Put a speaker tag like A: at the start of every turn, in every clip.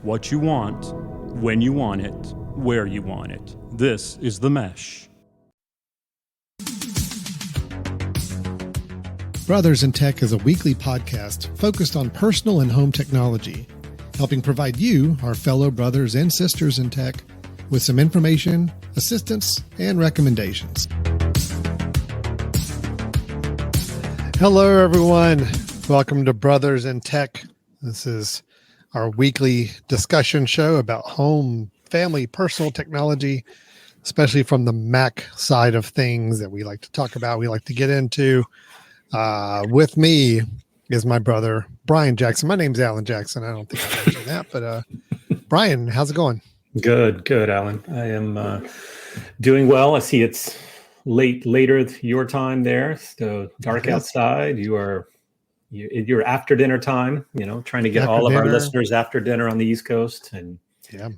A: what you want, when you want it, where you want it. This is The Mesh.
B: Brothers in Tech is a weekly podcast focused on personal and home technology, helping provide you, our fellow brothers and sisters in tech, with some information, assistance, and recommendations. Hello, everyone. Welcome to Brothers in Tech. This is our weekly discussion show about home, family, personal technology, especially from the Mac side of things that we like to talk about, we like to get into. With me is my brother, Brian Jackson. My name's Alan Jackson. I don't think I mentioned that, but Brian, how's it going?
C: Good, Alan. I am doing well. I see it's later your time there, so dark outside. You're after dinner time, trying to get after all of our listeners after dinner on the East Coast. And yeah,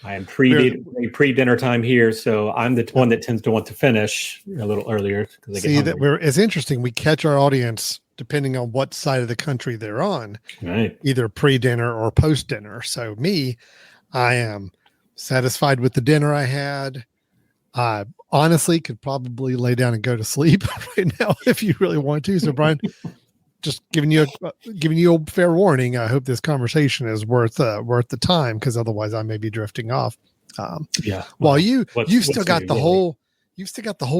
C: I am pre-dinner time here, so I'm the one that tends to want to finish a little earlier.
B: It's interesting. We catch our audience depending on what side of the country they're on,
C: right?
B: Either pre-dinner or post-dinner. So I am satisfied with the dinner I had. I honestly could probably lay down and go to sleep right now if you really want to. So Brian, just giving you a fair warning. I hope this conversation is worth the time, because otherwise I may be drifting off. While you've still got the whole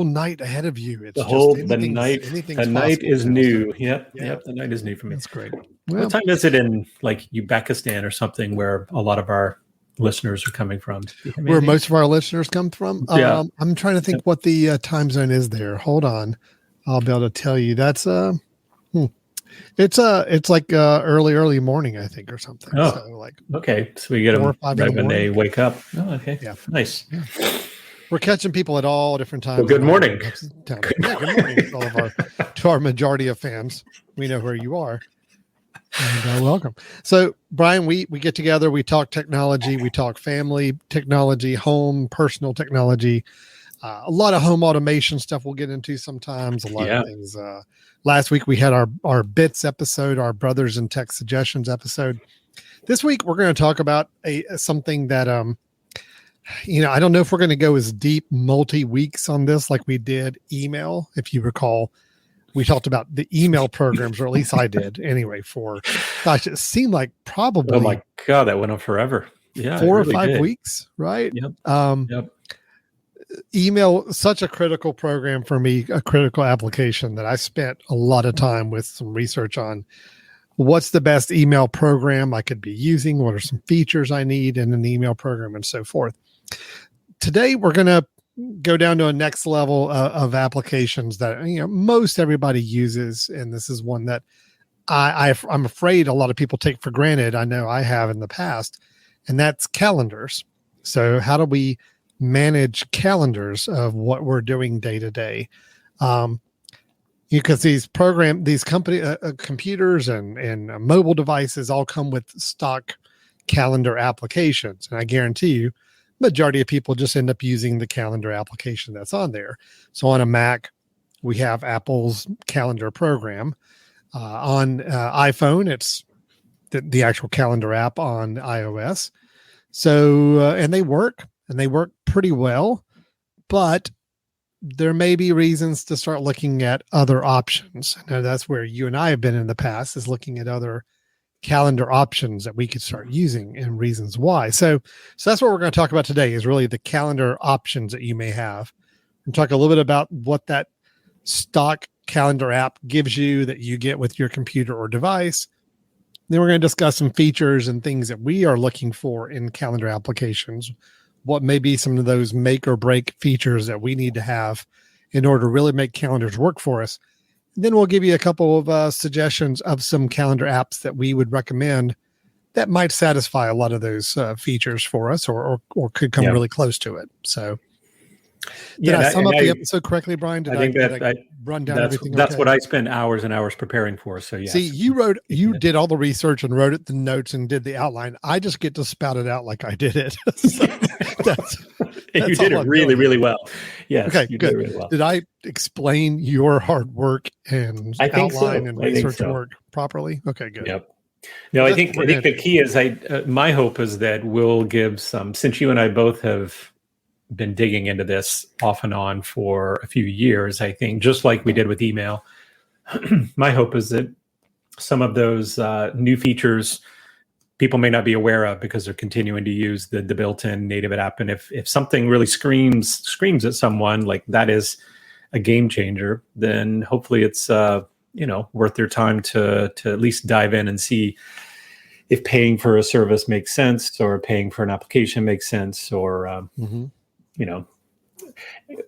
B: night ahead of you.
C: The night is new. Yep. The night is new for me.
B: That's great.
C: Well, what time is it in Uzbekistan or something where a lot of our listeners are coming from?
B: Where most of our listeners come from?
C: Yeah.
B: I'm trying to think what the time zone is there. Hold on. I'll be able to tell you. That's it's like early morning, I think, or something.
C: Oh,
B: so
C: okay. So we get them right when they wake up. Oh, okay.
B: Yeah.
C: Nice.
B: Yeah. We're catching people at all different times.
C: Well, good morning.
B: Good morning to our majority of fans. We know where you are. And welcome. So, Brian, we get together, we talk technology, we talk family technology, home, personal technology, a lot of home automation stuff we'll get into sometimes, a lot of things. Last week we had our bits episode, our Brothers in Tech suggestions episode. This week we're going to talk about something that I don't know if we're going to go as deep multi-weeks on this like we did email. If you recall, we talked about the email programs, or at least I did anyway, it seemed like probably,
C: oh my God, that went on forever. Yeah.
B: 4 or 5 weeks, right?
C: Yep.
B: Email, such a critical program for me, a critical application that I spent a lot of time with some research on what's the best email program I could be using, what are some features I need in an email program, and so forth. Today, we're going to go down to a next level of applications that most everybody uses, and this is one that I'm afraid a lot of people take for granted. I know I have in the past, and that's calendars. So how do we manage calendars of what we're doing day to day? Because these computers and mobile devices all come with stock calendar applications, and I guarantee you majority of people just end up using the calendar application that's on there. So on a Mac, we have Apple's calendar program. On iPhone, it's the actual calendar app on iOS. So, and they work pretty well, but there may be reasons to start looking at other options. I know that's where you and I have been in the past, is looking at other calendar options that we could start using and reasons why. So that's what we're going to talk about today, is really the calendar options that you may have, and talk a little bit about what that stock calendar app gives you that you get with your computer or device. Then we're going to discuss some features and things that we are looking for in calendar applications. What may be some of those make or break features that we need to have in order to really make calendars work for us. Then we'll give you a couple of suggestions of some calendar apps that we would recommend that might satisfy a lot of those features for us, or could come really close to it. So, did I sum up the episode correctly, Brian? Did I run down everything?
C: That's what I spend hours and hours preparing for. So yes.
B: See, you did all the research and wrote the notes and did the outline. I just get to spout it out like I did it. So that's
C: you did it really, really well. Yes.
B: Okay,
C: you
B: good.
C: Did really well.
B: Did I explain your hard work and outline and research work properly? Okay, good.
C: Yep. No, I
B: That's
C: think
B: brilliant.
C: the key is my hope is that we'll give some, since you and I both have been digging into this off and on for a few years. I think just like we did with email, my hope is that some of those new features people may not be aware of because they're continuing to use the built-in native app. And if something really screams at someone like that is a game changer, then hopefully it's worth their time to at least dive in and see if paying for a service makes sense, or paying for an application makes sense, or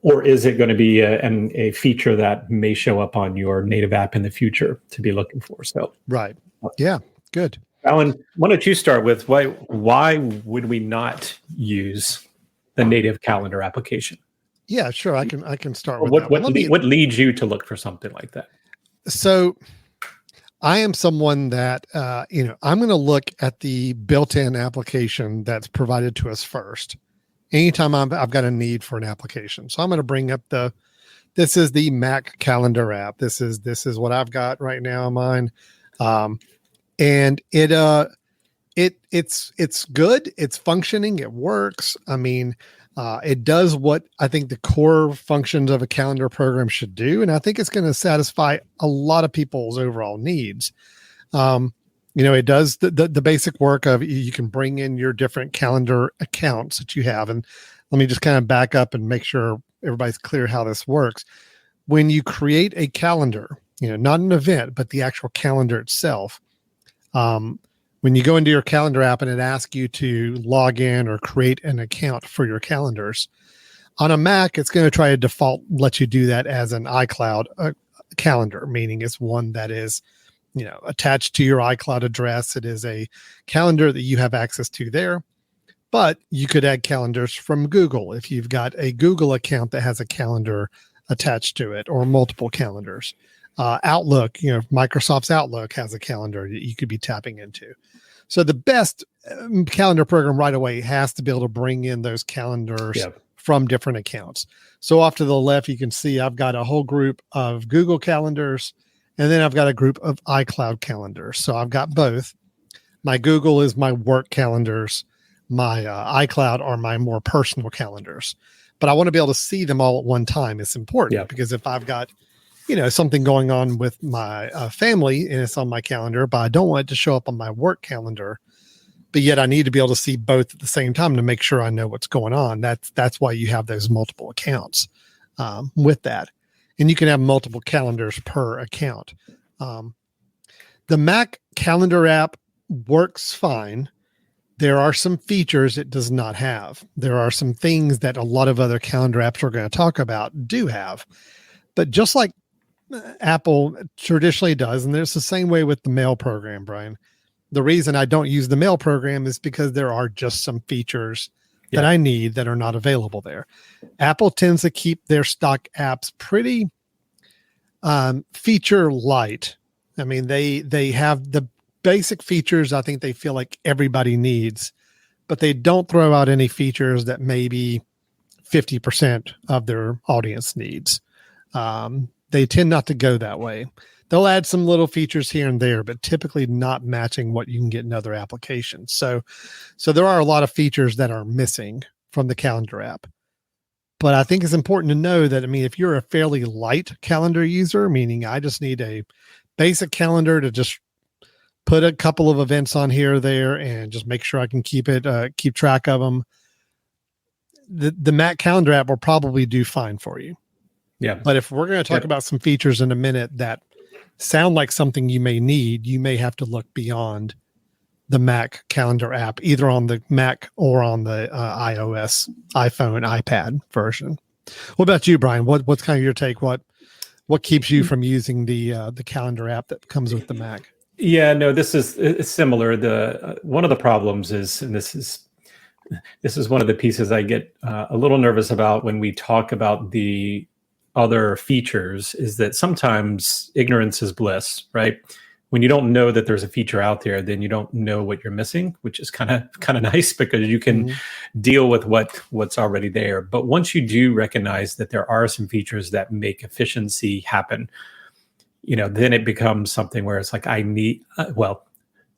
C: or is it going to be a feature that may show up on your native app in the future to be looking for? So,
B: right. Yeah. Good.
C: Alan, why don't you start with why would we not use the native calendar application?
B: Yeah, sure. I can start with
C: What
B: that.
C: what leads you to look for something like that?
B: So I am someone that, I'm going to look at the built-in application that's provided to us first. Anytime I've got a need for an application. So I'm going to bring up this is the Mac calendar app. This is what I've got right now on mine. And it's good. It's functioning. It works. I mean, it does what I think the core functions of a calendar program should do. And I think it's going to satisfy a lot of people's overall needs. It does the basic work of you can bring in your different calendar accounts that you have. And let me just kind of back up and make sure everybody's clear how this works. When you create a calendar, not an event, but the actual calendar itself, when you go into your calendar app and it asks you to log in or create an account for your calendars, on a Mac, it's going to try to default let you do that as an iCloud calendar, meaning it's one that is, attached to your iCloud address. It is a calendar that you have access to there, but you could add calendars from Google if you've got a Google account that has a calendar attached to it, or multiple calendars. Outlook, Microsoft's Outlook has a calendar that you could be tapping into. So the best calendar program right away has to be able to bring in those calendars from different accounts. So off to the left, you can see I've got a whole group of Google calendars, and then I've got a group of iCloud calendars. So I've got both. My Google is my work calendars. My iCloud are my more personal calendars. But I want to be able to see them all at one time. It's important because if I've got something going on with my family and it's on my calendar, but I don't want it to show up on my work calendar, but yet I need to be able to see both at the same time to make sure I know what's going on. That's why you have those multiple accounts with that. And you can have multiple calendars per account. The Mac calendar app works fine. There are some features it does not have. There are some things that a lot of other calendar apps we're going to talk about do have. But just like Apple traditionally does, and there's the same way with the mail program, Brian. The reason I don't use the mail program is because there are just some features that I need that are not available there. Apple tends to keep their stock apps pretty feature light. I mean, they have the basic features I think they feel like everybody needs, but they don't throw out any features that maybe 50% of their audience needs. They tend not to go that way. They'll add some little features here and there, but typically not matching what you can get in other applications. So there are a lot of features that are missing from the calendar app. But I think it's important to know that, if you're a fairly light calendar user, meaning I just need a basic calendar to just put a couple of events on here or there and just make sure I can keep track of them, the Mac calendar app will probably do fine for you. Yeah. But if we're going to talk about some features in a minute that sound like something you may need, you may have to look beyond the Mac calendar app, either on the Mac or on the iOS, iPhone, iPad version. What about you, Brian? What's kind of your take? What keeps you from using the calendar app that comes with the Mac?
C: Yeah, no, it's similar. One of the problems is, and this is one of the pieces I get a little nervous about when we talk about the other features, is that sometimes ignorance is bliss, right? When you don't know that there's a feature out there, then you don't know what you're missing, which is kind of nice because you can deal with what's already there. But once you do recognize that there are some features that make efficiency happen, then it becomes something where it's like, I need,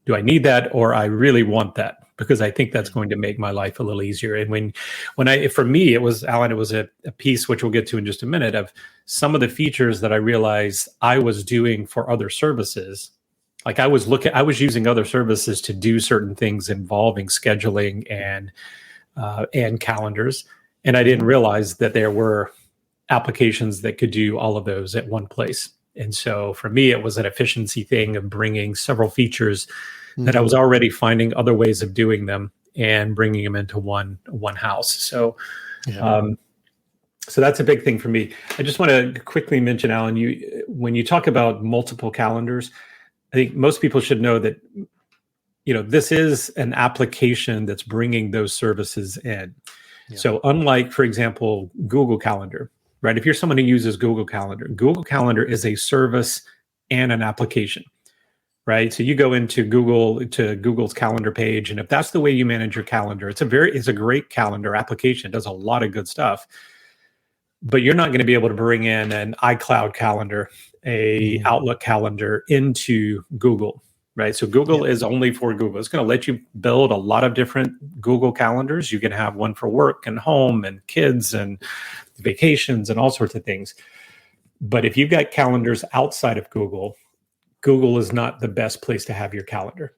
C: do I need that, or I really want that? Because I think that's going to make my life a little easier. And for me, it was, Alan, it was a piece, which we'll get to in just a minute, of some of the features that I realized I was doing for other services. Like I was using other services to do certain things involving scheduling and calendars. And I didn't realize that there were applications that could do all of those at one place. And so for me, it was an efficiency thing of bringing several features that I was already finding other ways of doing them and bringing them into one house. So, so that's a big thing for me. I just want to quickly mention, Alan, when you talk about multiple calendars, I think most people should know that, this is an application that's bringing those services in. Yeah. So unlike, for example, Google Calendar, right? If you're someone who uses Google Calendar is a service and an application, right? So you go into Google's calendar page, and if that's the way you manage your calendar, it's a great calendar application. It does a lot of good stuff, but you're not going to be able to bring in an iCloud calendar, Outlook calendar into Google, right? So Google is only for Google. It's going to let you build a lot of different Google calendars. You can have one for work and home and kids and vacations and all sorts of things. But if you've got calendars outside of Google is not the best place to have your calendar.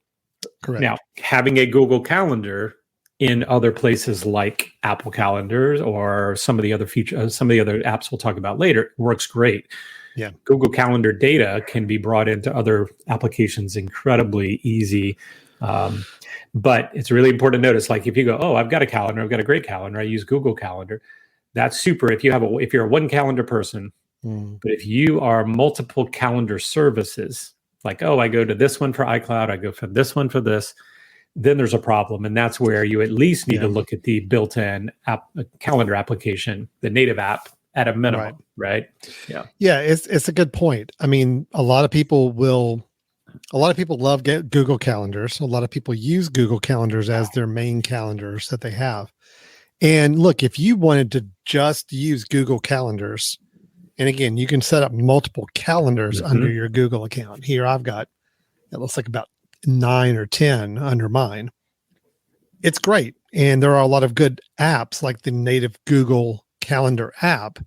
C: Correct. Now, having a Google Calendar in other places like Apple Calendars or some of the other features, some of the other apps we'll talk about later, works great. Yeah. Google Calendar data can be brought into other applications incredibly easy. But it's really important to notice, like if you go, I've got a calendar, I've got a great calendar, I use Google Calendar. That's super if you're a one calendar person. But if you are multiple calendar services, like, I go to this one for iCloud, I go for this one for this, then there's a problem. And that's where you at least need to look at the built-in calendar application, the native app at a minimum, right? Yeah.
B: Yeah, it's a good point. I mean, a lot of people love Google Calendars. A lot of people use Google Calendars as their main calendars that they have. And look, if you wanted to just use Google Calendars, and again, you can set up multiple calendars under your Google account. Here I've got, it looks like about 9 or 10 under mine. It's great. And there are a lot of good apps like the native Google Calendar app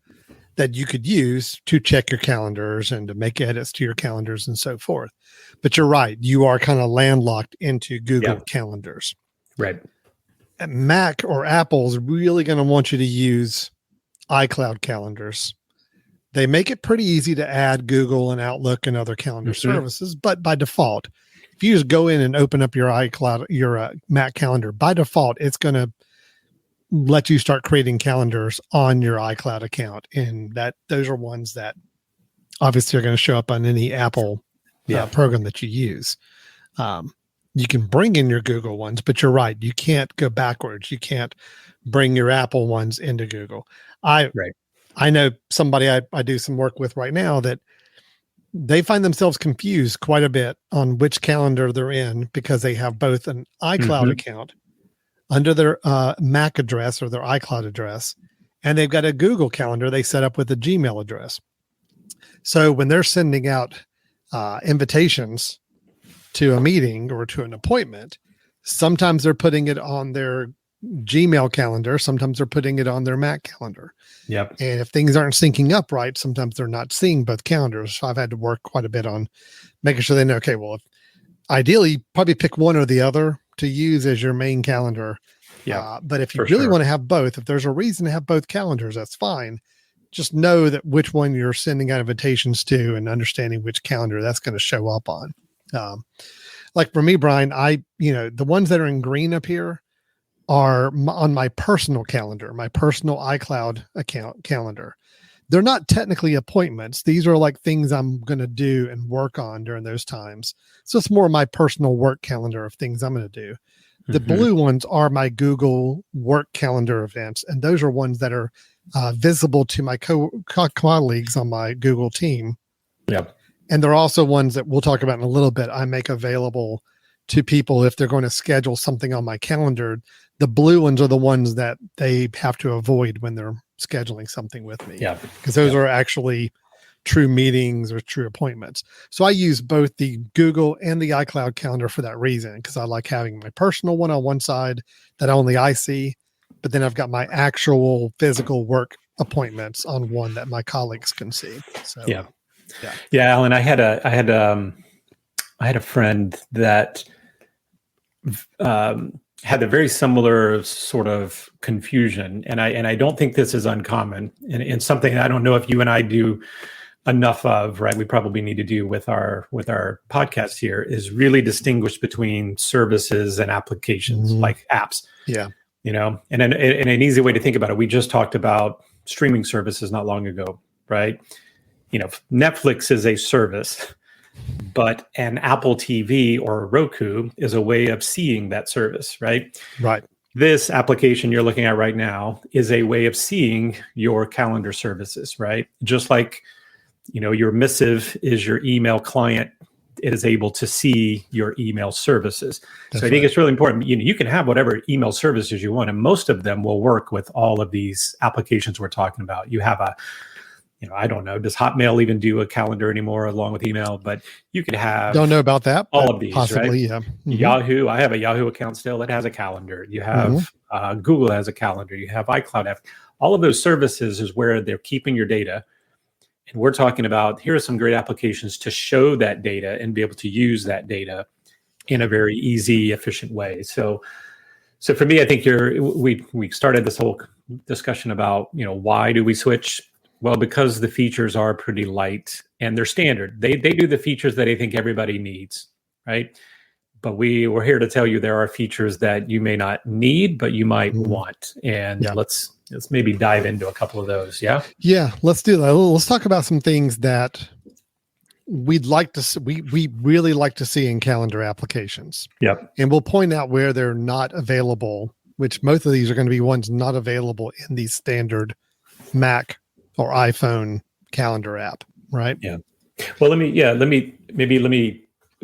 B: that you could use to check your calendars and to make edits to your calendars and so forth. But you're right. You are kind of landlocked into Google Calendars.
C: Right.
B: Mac or Apple's really going to want you to use iCloud calendars. They make it pretty easy to add Google and Outlook and other calendar services, but by default, if you just go in and open up your iCloud, your Mac calendar, by default, it's going to let you start creating calendars on your iCloud account, and those are ones that obviously are going to show up on any Apple program that you use. You can bring in your Google ones, but you're right, you can't go backwards. You can't bring your Apple ones into Google. I know somebody I do some work with right now that they find themselves confused quite a bit on which calendar they're in because they have both an iCloud account under their Mac address or their iCloud address, and they've got a Google calendar they set up with a Gmail address. So when they're sending out invitations to a meeting or to an appointment, sometimes they're putting it on their Gmail calendar. Sometimes they're putting it on their Mac calendar.
C: Yep.
B: And if things aren't syncing up right, sometimes they're not seeing both calendars. So I've had to work quite a bit on making sure they know, okay, well, ideally probably pick one or the other to use as your main calendar. Yeah. But if you really want to have both, if there's a reason to have both calendars, that's fine. Just know that which one you're sending out invitations to and understanding which calendar that's going to show up on. Like for me, Brian, the ones that are in green up here are on my personal calendar, my personal iCloud account calendar. They're not technically appointments. These are like things I'm going to do and work on during those times. So it's more my personal work calendar of things I'm going to do. The blue ones are my Google work calendar events. And those are ones that are visible to my colleagues on my Google team.
C: Yep.
B: And they're also ones that we'll talk about in a little bit. I make available to people if they're going to schedule something on my calendar. The blue ones are the ones that they have to avoid when they're scheduling something with me. Yeah. Because those are actually true meetings or true appointments. So I use both the Google and the iCloud calendar for that reason, because I like having my personal one on one side that only I see, but then I've got my actual physical work appointments on one that my colleagues can see. So
C: yeah, Alan, I had a friend that had a very similar sort of confusion, and I don't think this is uncommon, and something I don't know if you and I do enough of, right? We probably need to do with our podcast here, is really distinguish between services and applications, like apps.
B: Yeah.
C: And an easy way to think about it, we just talked about streaming services not long ago, right? Netflix is a service, but an Apple TV or a Roku is a way of seeing that service, right?
B: Right.
C: This application you're looking at right now is a way of seeing your calendar services, right? Just like, your missive is your email client, it is able to see your email services.
B: That's
C: so I think it's really important. You can have whatever email services you want, and most of them will work with all of these applications we're talking about. You have I don't know, does Hotmail even do a calendar anymore along with email? But you could have,
B: don't know about that,
C: all of these,
B: possibly,
C: right?
B: yeah. Mm-hmm.
C: Yahoo, I have a Yahoo account still. It has a calendar. You have Google has a calendar. You have iCloud. All of those services is where they're keeping your data. And we're talking about, here are some great applications to show that data and be able to use that data in a very easy, efficient way. So for me, I think we started this whole discussion about, why do we switch? Well, because the features are pretty light and they're standard. They do the features that I think everybody needs, right? But we're here to tell you there are features that you may not need, but you might want. And let's maybe dive into a couple of those. Yeah.
B: Yeah. Let's do that. Let's talk about some things that we'd like to see, we really like to see in calendar applications.
C: Yep.
B: And we'll point out where they're not available, which most of these are going to be ones not available in the standard Mac or iPhone calendar app, right?
C: Yeah. Well, let me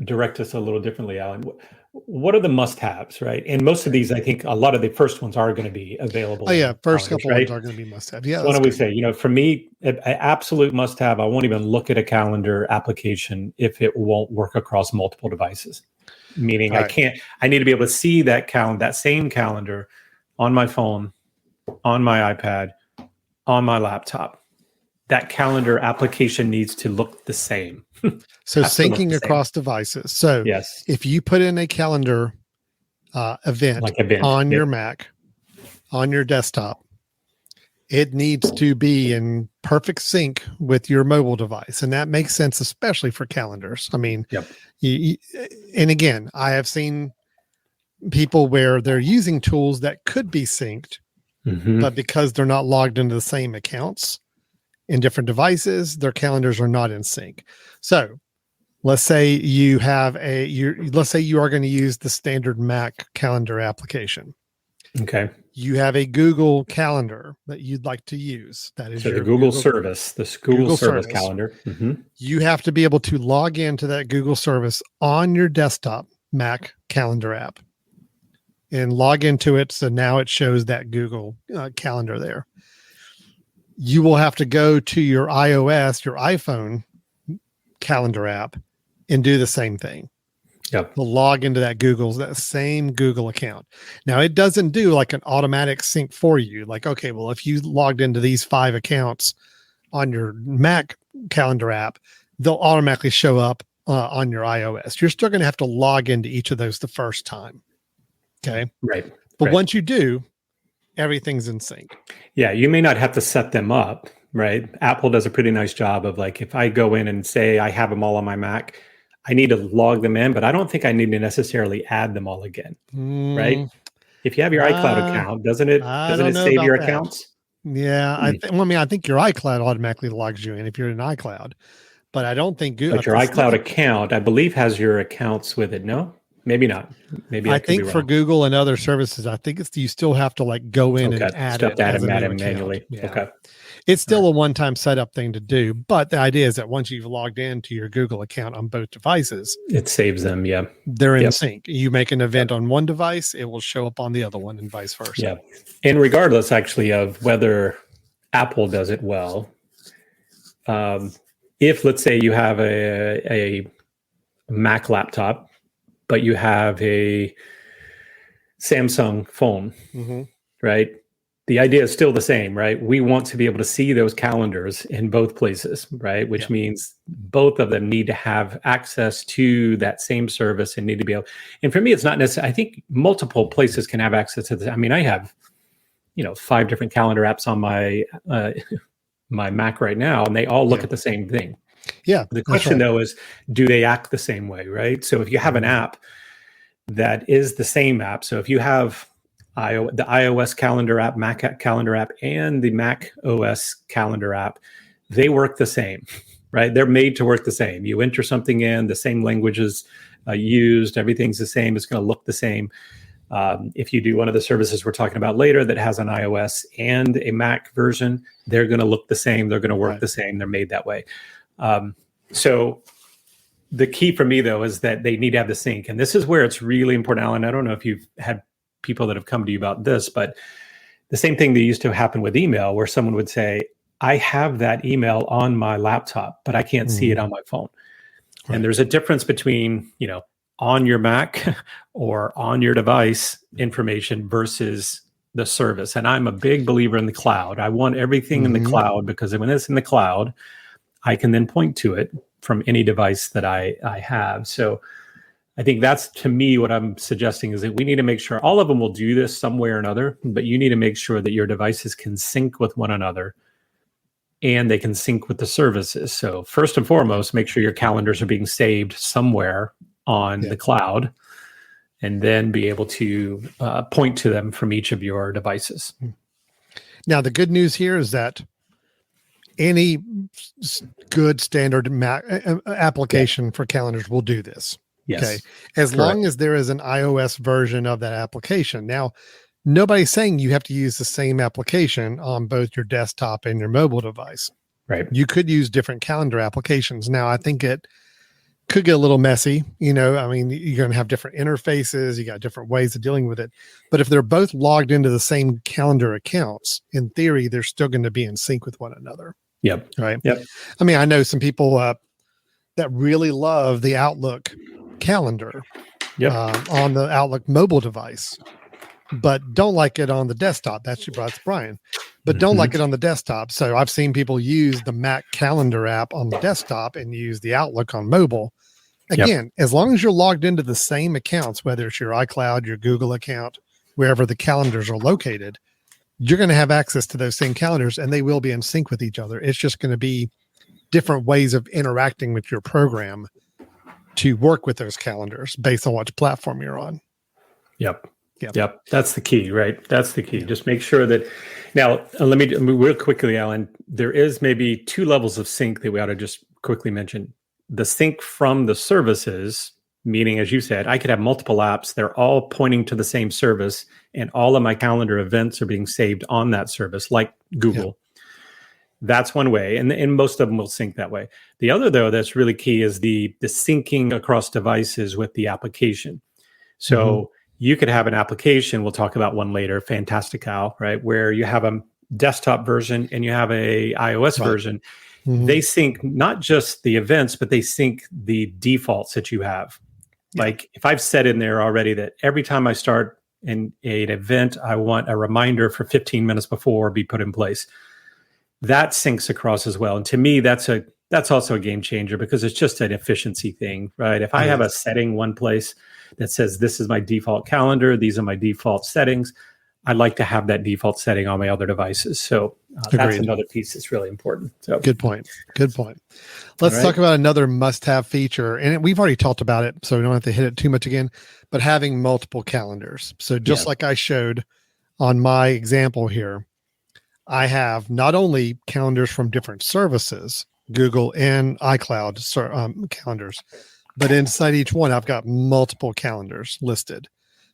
C: direct us a little differently, Alan. What are the must-haves, right? And most of these, I think, a lot of the first ones are going to be available.
B: Oh yeah, first couple
C: right?
B: ones are going to be must-have. Yeah.
C: So why don't we say, for me, an absolute must-have. I won't even look at a calendar application if it won't work across multiple devices. Meaning, right. I need to be able to see that same calendar on my phone, on my iPad, on my laptop. That calendar application needs to look the same.
B: So syncing across devices. So
C: yes,
B: if you put in a calendar event on your Mac, on your desktop, it needs to be in perfect sync with your mobile device. And that makes sense, especially for calendars. I mean, and again, I have seen people where they're using tools that could be synced, but because they're not logged into the same accounts in different devices, their calendars are not in sync. So let's say you have let's say you are going to use the standard Mac calendar application.
C: Okay.
B: You have a Google calendar that you'd like to use. That is
C: your Google service, this Google service calendar.
B: You have to be able to log into that Google service on your desktop Mac calendar app and log into it. So now it shows that Google calendar there. You will have to go to your iOS, your iPhone calendar app and do the same thing.
C: Yep.
B: We'll log into that same Google account. Now it doesn't do like an automatic sync for you. Like, okay, well, if you logged into these 5 accounts on your Mac calendar app, they'll automatically show up on your iOS. You're still going to have to log into each of those the first time. Okay.
C: Right.
B: But once you do, everything's in sync.
C: Yeah. You may not have to set them up, right? Apple does a pretty nice job of like, if I go in and say I have them all on my Mac, I need to log them in, but I don't think I need to necessarily add them all again, right? If you have your iCloud account, doesn't it save your accounts?
B: Yeah. I think your iCloud automatically logs you in if you're in iCloud, but I don't think Google.
C: But your iCloud account, I believe, has your accounts with it. No, maybe not. Maybe
B: I think for Google and other services, I think you still have to like go in and add it
C: manually.
B: Yeah.
C: Okay.
B: It's still a one-time setup thing to do, but the idea is that once you've logged into your Google account on both devices,
C: it saves them. Yeah.
B: They're in sync. You make an event on one device, it will show up on the other one and vice versa.
C: Yeah. And regardless actually of whether Apple does it well, if let's say you have a Mac laptop, but you have a Samsung phone, right? The idea is still the same, right? We want to be able to see those calendars in both places, right? Which means both of them need to have access to that same service and need to be able. And for me, it's not necessarily. I think multiple places can have access to this. I mean, I have, 5 different calendar apps on my my Mac right now, and they all look at the same thing.
B: Yeah.
C: The question though is, do they act the same way, right? So if you have an app that is the same app, so if you have the iOS calendar app, Mac calendar app, and the Mac OS calendar app, they work the same, right? They're made to work the same. You enter something in, the same languages used, everything's the same. It's going to look the same. If you do one of the services we're talking about later that has an iOS and a Mac version, they're going to look the same. They're going to work the same. They're made that way. So the key for me, though, is that they need to have the sync. And this is where it's really important, Alan. I don't know if you've had people that have come to you about this, but the same thing that used to happen with email, where someone would say, I have that email on my laptop, but I can't see it on my phone. Right. And there's a difference between, on your Mac or on your device information versus the service. And I'm a big believer in the cloud. I want everything in the cloud, because when it's in the cloud, I can then point to it from any device that I have. So I think that's, to me, what I'm suggesting is that we need to make sure all of them will do this some way or another, but you need to make sure that your devices can sync with one another and they can sync with the services. So first and foremost, make sure your calendars are being saved somewhere on the cloud, and then be able to point to them from each of your devices.
B: Now, the good news here is that any good standard Mac application for calendars will do this.
C: Yes.
B: Okay. As long as there is an iOS version of that application. Now, nobody's saying you have to use the same application on both your desktop and your mobile device.
C: Right.
B: You could use different calendar applications. Now, I think it could get a little messy. I mean, you're going to have different interfaces. You got different ways of dealing with it. But if they're both logged into the same calendar accounts, in theory, they're still going to be in sync with one another.
C: Yep.
B: Right.
C: Yep.
B: I mean, I know some people that really love the Outlook calendar on the Outlook mobile device, but don't like it on the desktop. That's Brian, but don't like it on the desktop. So I've seen people use the Mac calendar app on the desktop and use the Outlook on mobile. Again, as long as you're logged into the same accounts, whether it's your iCloud, your Google account, wherever the calendars are located, you're going to have access to those same calendars and they will be in sync with each other. It's just going to be different ways of interacting with your program to work with those calendars based on which platform you're on.
C: Yep. That's the key, right? That's the key. Just make sure that. Now, let me real quickly, Alan, there is maybe 2 levels of sync that we ought to just quickly mention. The sync from the services, meaning, as you said, I could have multiple apps. They're all pointing to the same service, and all of my calendar events are being saved on that service, like Google. That's one way, and most of them will sync that way. The other, though, that's really key is the syncing across devices with the application. So you could have an application, we'll talk about one later, Fantastical, right, where you have a desktop version and you have a iOS version. They sync not just the events, but they sync the defaults that you have. Like if I've set in there already that every time I start an event, I want a reminder for 15 minutes before be put in place. That syncs across as well. And to me, that's also a game changer, because it's just an efficiency thing, right? If I have a setting one place that says, this is my default calendar, these are my default settings, I'd like to have that default setting on my other devices. So that's another piece that's really important. So
B: Good point. Let's talk about another must-have feature. And we've already talked about it, so we don't have to hit it too much again, but having multiple calendars. So just like I showed on my example here, I have not only calendars from different services, Google and iCloud calendars, but inside each one, I've got multiple calendars listed.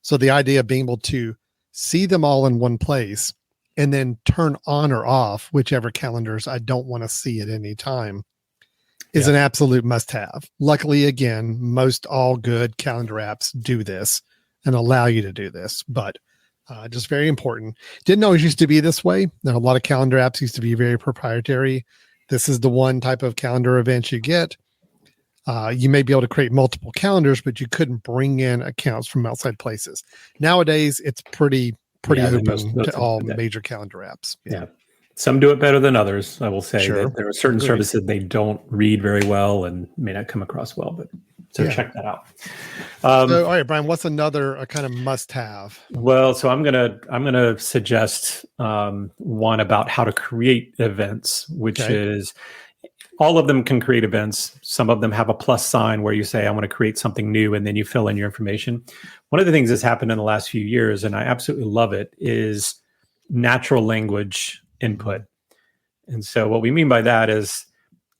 B: So the idea of being able to see them all in one place and then turn on or off whichever calendars I don't want to see at any time is an absolute must-have. Luckily, again, most all good calendar apps do this and allow you to do this, but just very important. Didn't always used to be this way. There are a lot of calendar apps used to be very proprietary. This is the one type of calendar event you get. You may be able to create multiple calendars, but you couldn't bring in accounts from outside places. Nowadays, it's pretty open to all major calendar apps.
C: Yeah. Some do it better than others. I will say
B: Sure.
C: that there are certain
B: Agreed.
C: services they don't read very well and may not come across well, but so check that out.
B: So, all right, Brian, what's another kind of must-have?
C: Well, so I'm gonna suggest one about how to create events, which is all of them can create events. Some of them have a plus sign where you say, I want to create something new, and then you fill in your information. One of the things that's happened in the last few years, and I absolutely love it, is natural language input. And so what we mean by that is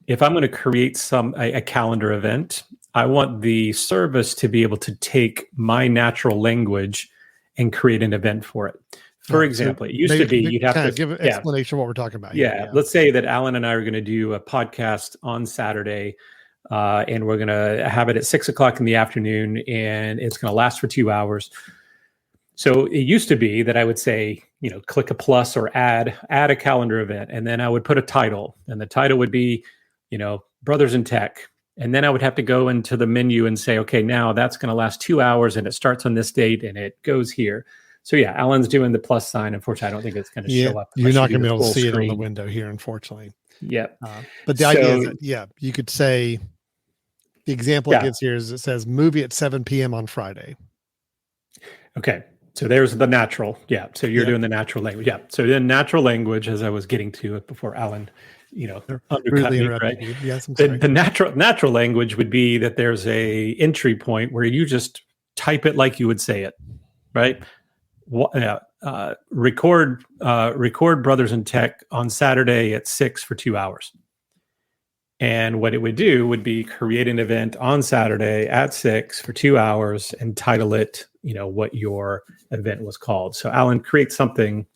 C: if I'm going to create a calendar event, I want the service to be able to take my natural language and create an event for it. For example, it used to be you'd have to
B: give an explanation of what we're talking about.
C: Yeah. Let's say that Alan and I are going to do a podcast on Saturday, and we're going to have it at 6:00 in the afternoon, and it's going to last for 2 hours. So it used to be that I would say, click a plus or add a calendar event, and then I would put a title, and the title would be, Brothers in Tech. And then I would have to go into the menu and say, okay, now that's going to last 2 hours, and it starts on this date, and it goes here. So Alan's doing the plus sign. Unfortunately, I don't think it's going to show up.
B: You're not going to be able to see it on the window here, unfortunately.
C: Yeah.
B: But the idea is that, you could say, the example it gives here is it says movie at 7 p.m. on Friday.
C: Okay. So there's the natural. Yeah. So you're doing the natural language. Yeah. So then natural language, as I was getting to it before Alan, undercut me, right?
B: Yes, I'm
C: the natural language would be that there's a entry point where you just type it like you would say it, right? Record Brothers in Tech on Saturday at 6 for 2 hours. And what it would do would be create an event on Saturday at 6 for 2 hours and title it, what your event was called. So Alan, create something.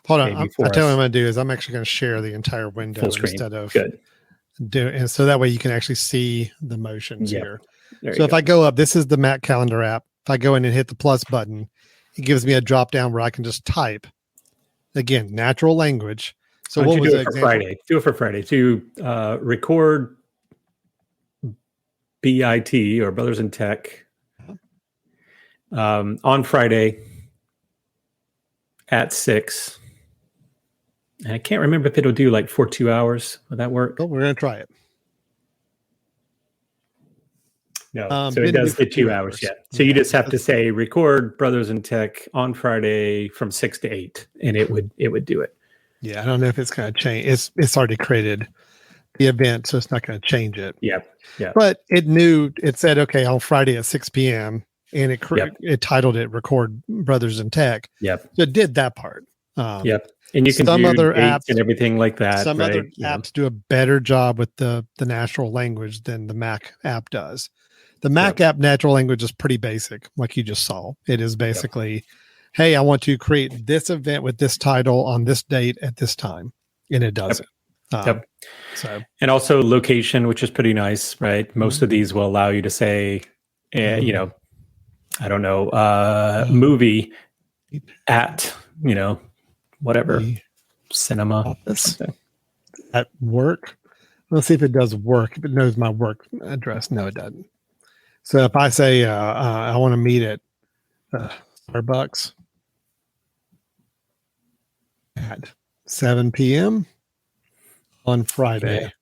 B: Hold on. I'll tell you what I'm going to do is I'm actually going to share the entire window instead of and so that way you can actually see the motions here. So if I go up, this is the Mac calendar app. If I go in and hit the plus button, it gives me a drop down where I can just type. Again, natural language. So what was the example?
C: Friday? Do it for Friday. To record BIT or Brothers in Tech on Friday at 6. And I can't remember if it'll do like for 2 hours. Would that work?
B: Oh, we're going to try it.
C: No, so it does the 2 hours. Yeah. So you just have to say record Brothers in Tech on Friday from 6 to 8, and it would do it.
B: Yeah, I don't know if it's going to change. It's already created the event, so it's not going to change it.
C: Yeah.
B: But it said, okay, on Friday at 6 p.m. and it titled it "Record Brothers in Tech."
C: Yep.
B: So it did that part.
C: Yep. And you can
B: some
C: do
B: other
C: dates
B: apps
C: and everything like that.
B: Some other apps do a better job with the natural language than the Mac app does. The Mac app natural language is pretty basic, like you just saw. It is basically, hey, I want to create this event with this title on this date at this time, and it does it. So, and
C: also location, which is pretty nice, right? Most of these will allow you to say, I don't know, movie at, whatever, cinema
B: office at work. Let's see if it does work. If it knows my work address, no, it doesn't. So if I say I want to meet at Starbucks at 7 p.m. on Friday.
C: Okay.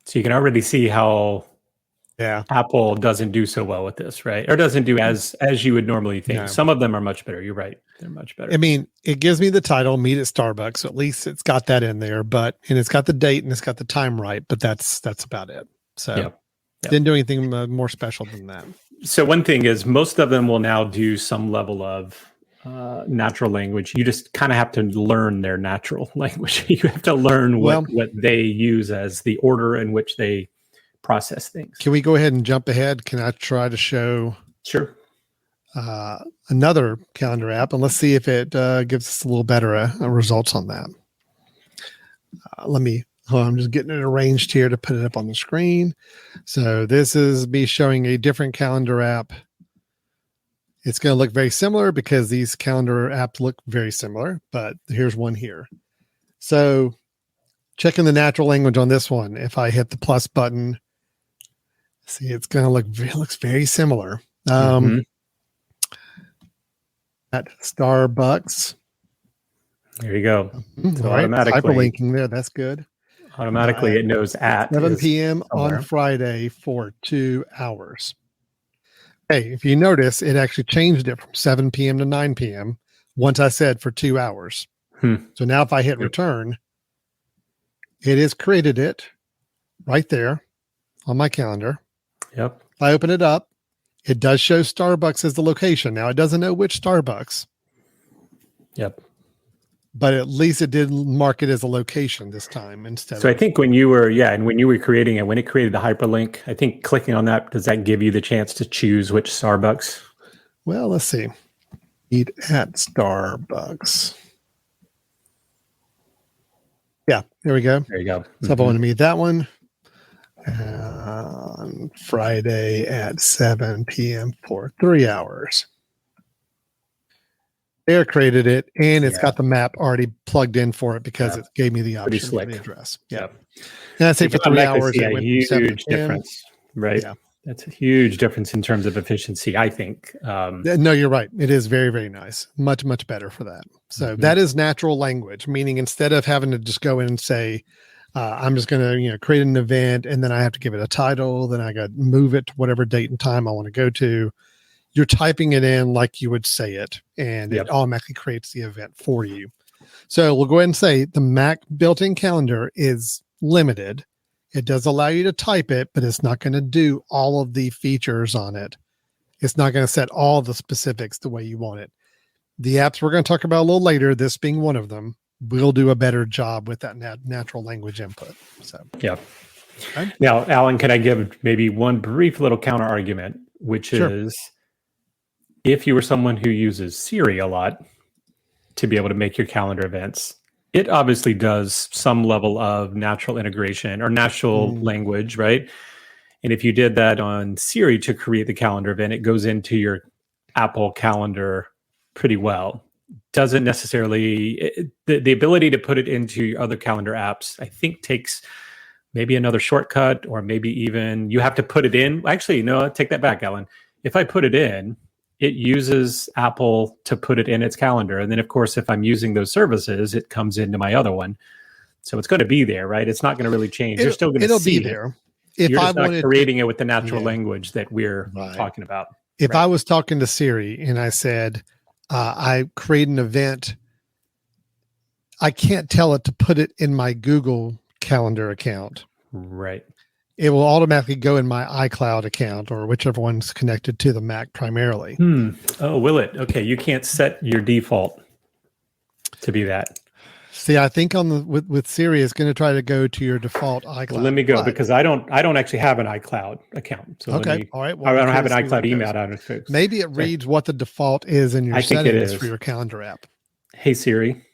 C: So you can already see how Apple doesn't do so well with this, right? Or doesn't do as you would normally think. No. Some of them are much better. You're right. They're much better.
B: I mean, it gives me the title, meet at Starbucks. So at least it's got that in there, and it's got the date and it's got the time right, but that's about it. So didn't do anything more special than that.
C: So one thing is most of them will now do some level of natural language. You just kind of have to learn their natural language. You have to learn what they use as the order in which they process things.
B: Can we go ahead and jump ahead? Can I try to show another calendar app, and let's see if it gives us a little better results on that. I'm just getting it arranged here to put it up on the screen. So this is me showing a different calendar app. It's going to look very similar because these calendar apps look very similar, but here's one here. So Checking the natural language on this one. If I hit the plus button, see, it's going to looks very similar. At Starbucks.
C: There you go. So
B: All right,
C: automatically
B: hyperlinking there. That's good.
C: Automatically, it knows at
B: 7 p.m.
C: somewhere.
B: on Friday for 2 hours. Hey, if you notice, it actually changed it from 7 p.m. to 9 p.m. once I said for 2 hours. So now if I hit return, it has created it right there on my calendar.
C: Yep.
B: If I open it up, it does show Starbucks as the location. Now it doesn't know which Starbucks.
C: Yep.
B: But at least it did mark it as a location this time instead.
C: So I think when you were creating it, when it created the hyperlink, I think clicking on that, does that give you the chance to choose which Starbucks?
B: Well, let's see. Eat at Starbucks. Yeah, there we go.
C: There you go.
B: So if I want to meet that one on Friday at 7 p.m. for 3 hours. Air created it, and it's got the map already plugged in for it because it gave me the option for the address. Yeah. And I say for 3 hours, it went
C: huge
B: 7
C: difference, right?
B: Yeah.
C: That's a huge difference in terms of efficiency, I think.
B: No, you're right. It is very, very nice. Much, much better for that. So that is natural language, meaning instead of having to just go in and say, I'm just going to, create an event and then I have to give it a title, then I got to move it to whatever date and time I want to go to. You're typing it in like you would say it, and it automatically creates the event for you. So we'll go ahead and say the Mac built-in calendar is limited. It does allow you to type it, but it's not going to do all of the features on it. It's not going to set all the specifics the way you want it. The apps we're going to talk about a little later, this being one of them, will do a better job with that natural language input. So,
C: okay. Now, Alan, can I give maybe one brief little counter argument, which is if you were someone who uses Siri a lot to be able to make your calendar events, it obviously does some level of natural integration or natural language, right? And if you did that on Siri to create the calendar event, it goes into your Apple Calendar pretty well. Doesn't necessarily, the ability to put it into your other calendar apps, I think takes maybe another shortcut, or maybe even you have to put it in. Actually, no, take that back, Alan. If I put it in, it uses Apple to put it in its calendar. And then, of course, if I'm using those services, it comes into my other one. So it's going to be there, right? It's not going to really change. You're still going to see
B: be there.
C: If You're just not creating it with the natural language that we're talking about.
B: If I was talking to Siri and I said, I create an event, I can't tell it to put it in my Google Calendar account.
C: Right.
B: It will automatically go in my iCloud account or whichever one's connected to the Mac primarily.
C: Oh, will it? Okay. You can't set your default to be that.
B: See, I think with Siri, it's going to try to go to your default iCloud.
C: Well, let me go because I don't actually have an iCloud account. So
B: all right.
C: Well, I don't have an iCloud email. I don't fix.
B: Maybe it reads what the default is in your settings for your calendar app.
C: Hey Siri,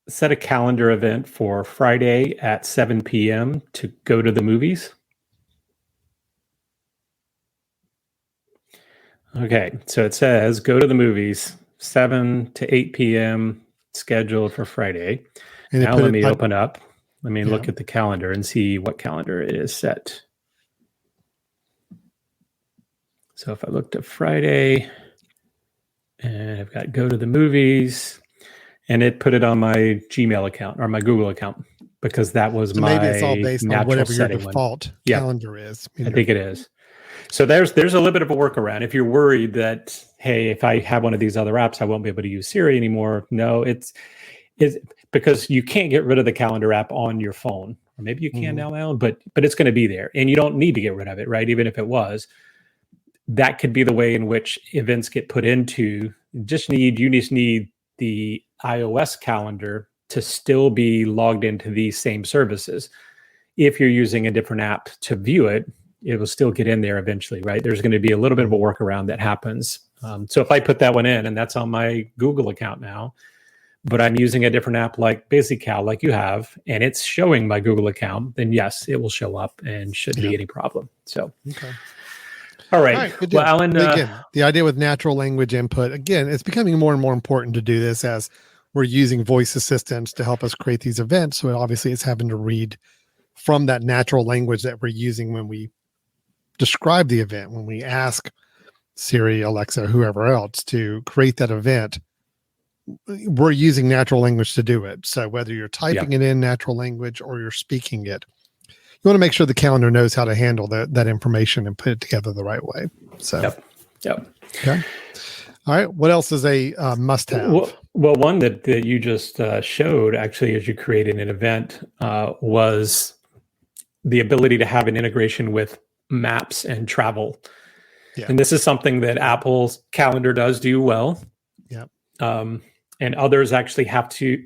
C: set a calendar event for Friday at 7 p.m. to go to the movies. Okay, so it says go to the movies 7 to 8 p.m. scheduled for Friday. And now let me open up. Let me look at the calendar and see what calendar it is set. So if I looked at Friday and I've got go to the movies, and it put it on my Gmail account or my Google account because that was my
B: maybe it's all based on whatever your default calendar is.
C: I think it is. So there's a little bit of a workaround. If you're worried that, hey, if I have one of these other apps, I won't be able to use Siri anymore. No, it's because you can't get rid of the calendar app on your phone. Or maybe you can now, Alan, but it's going to be there. And you don't need to get rid of it, right? Even if it was. That could be the way in which events get put into. You just need the iOS calendar to still be logged into these same services. If you're using a different app to view it, it will still get in there eventually, right? There's going to be a little bit of a workaround that happens. So if I put that one in, and that's on my Google account now, but I'm using a different app like BasicCal, like you have, and it's showing my Google account, then yes, it will show up and shouldn't be any problem. So, All right. Well, Alan,
B: again, the idea with natural language input, again, it's becoming more and more important to do this as we're using voice assistants to help us create these events. So obviously it's having to read from that natural language that we're using when we describe the event, when we ask Siri, Alexa, whoever else to create that event. We're using natural language to do it. So whether you're typing it in natural language or you're speaking it, you want to make sure the calendar knows how to handle that information and put it together the right way. So, Okay. All right. What else is a must-have?
C: Well, one that you just showed actually as you created an event was the ability to have an integration with maps and travel. Yeah. And this is something that Apple's calendar does do well.
B: Yep.
C: And others actually have to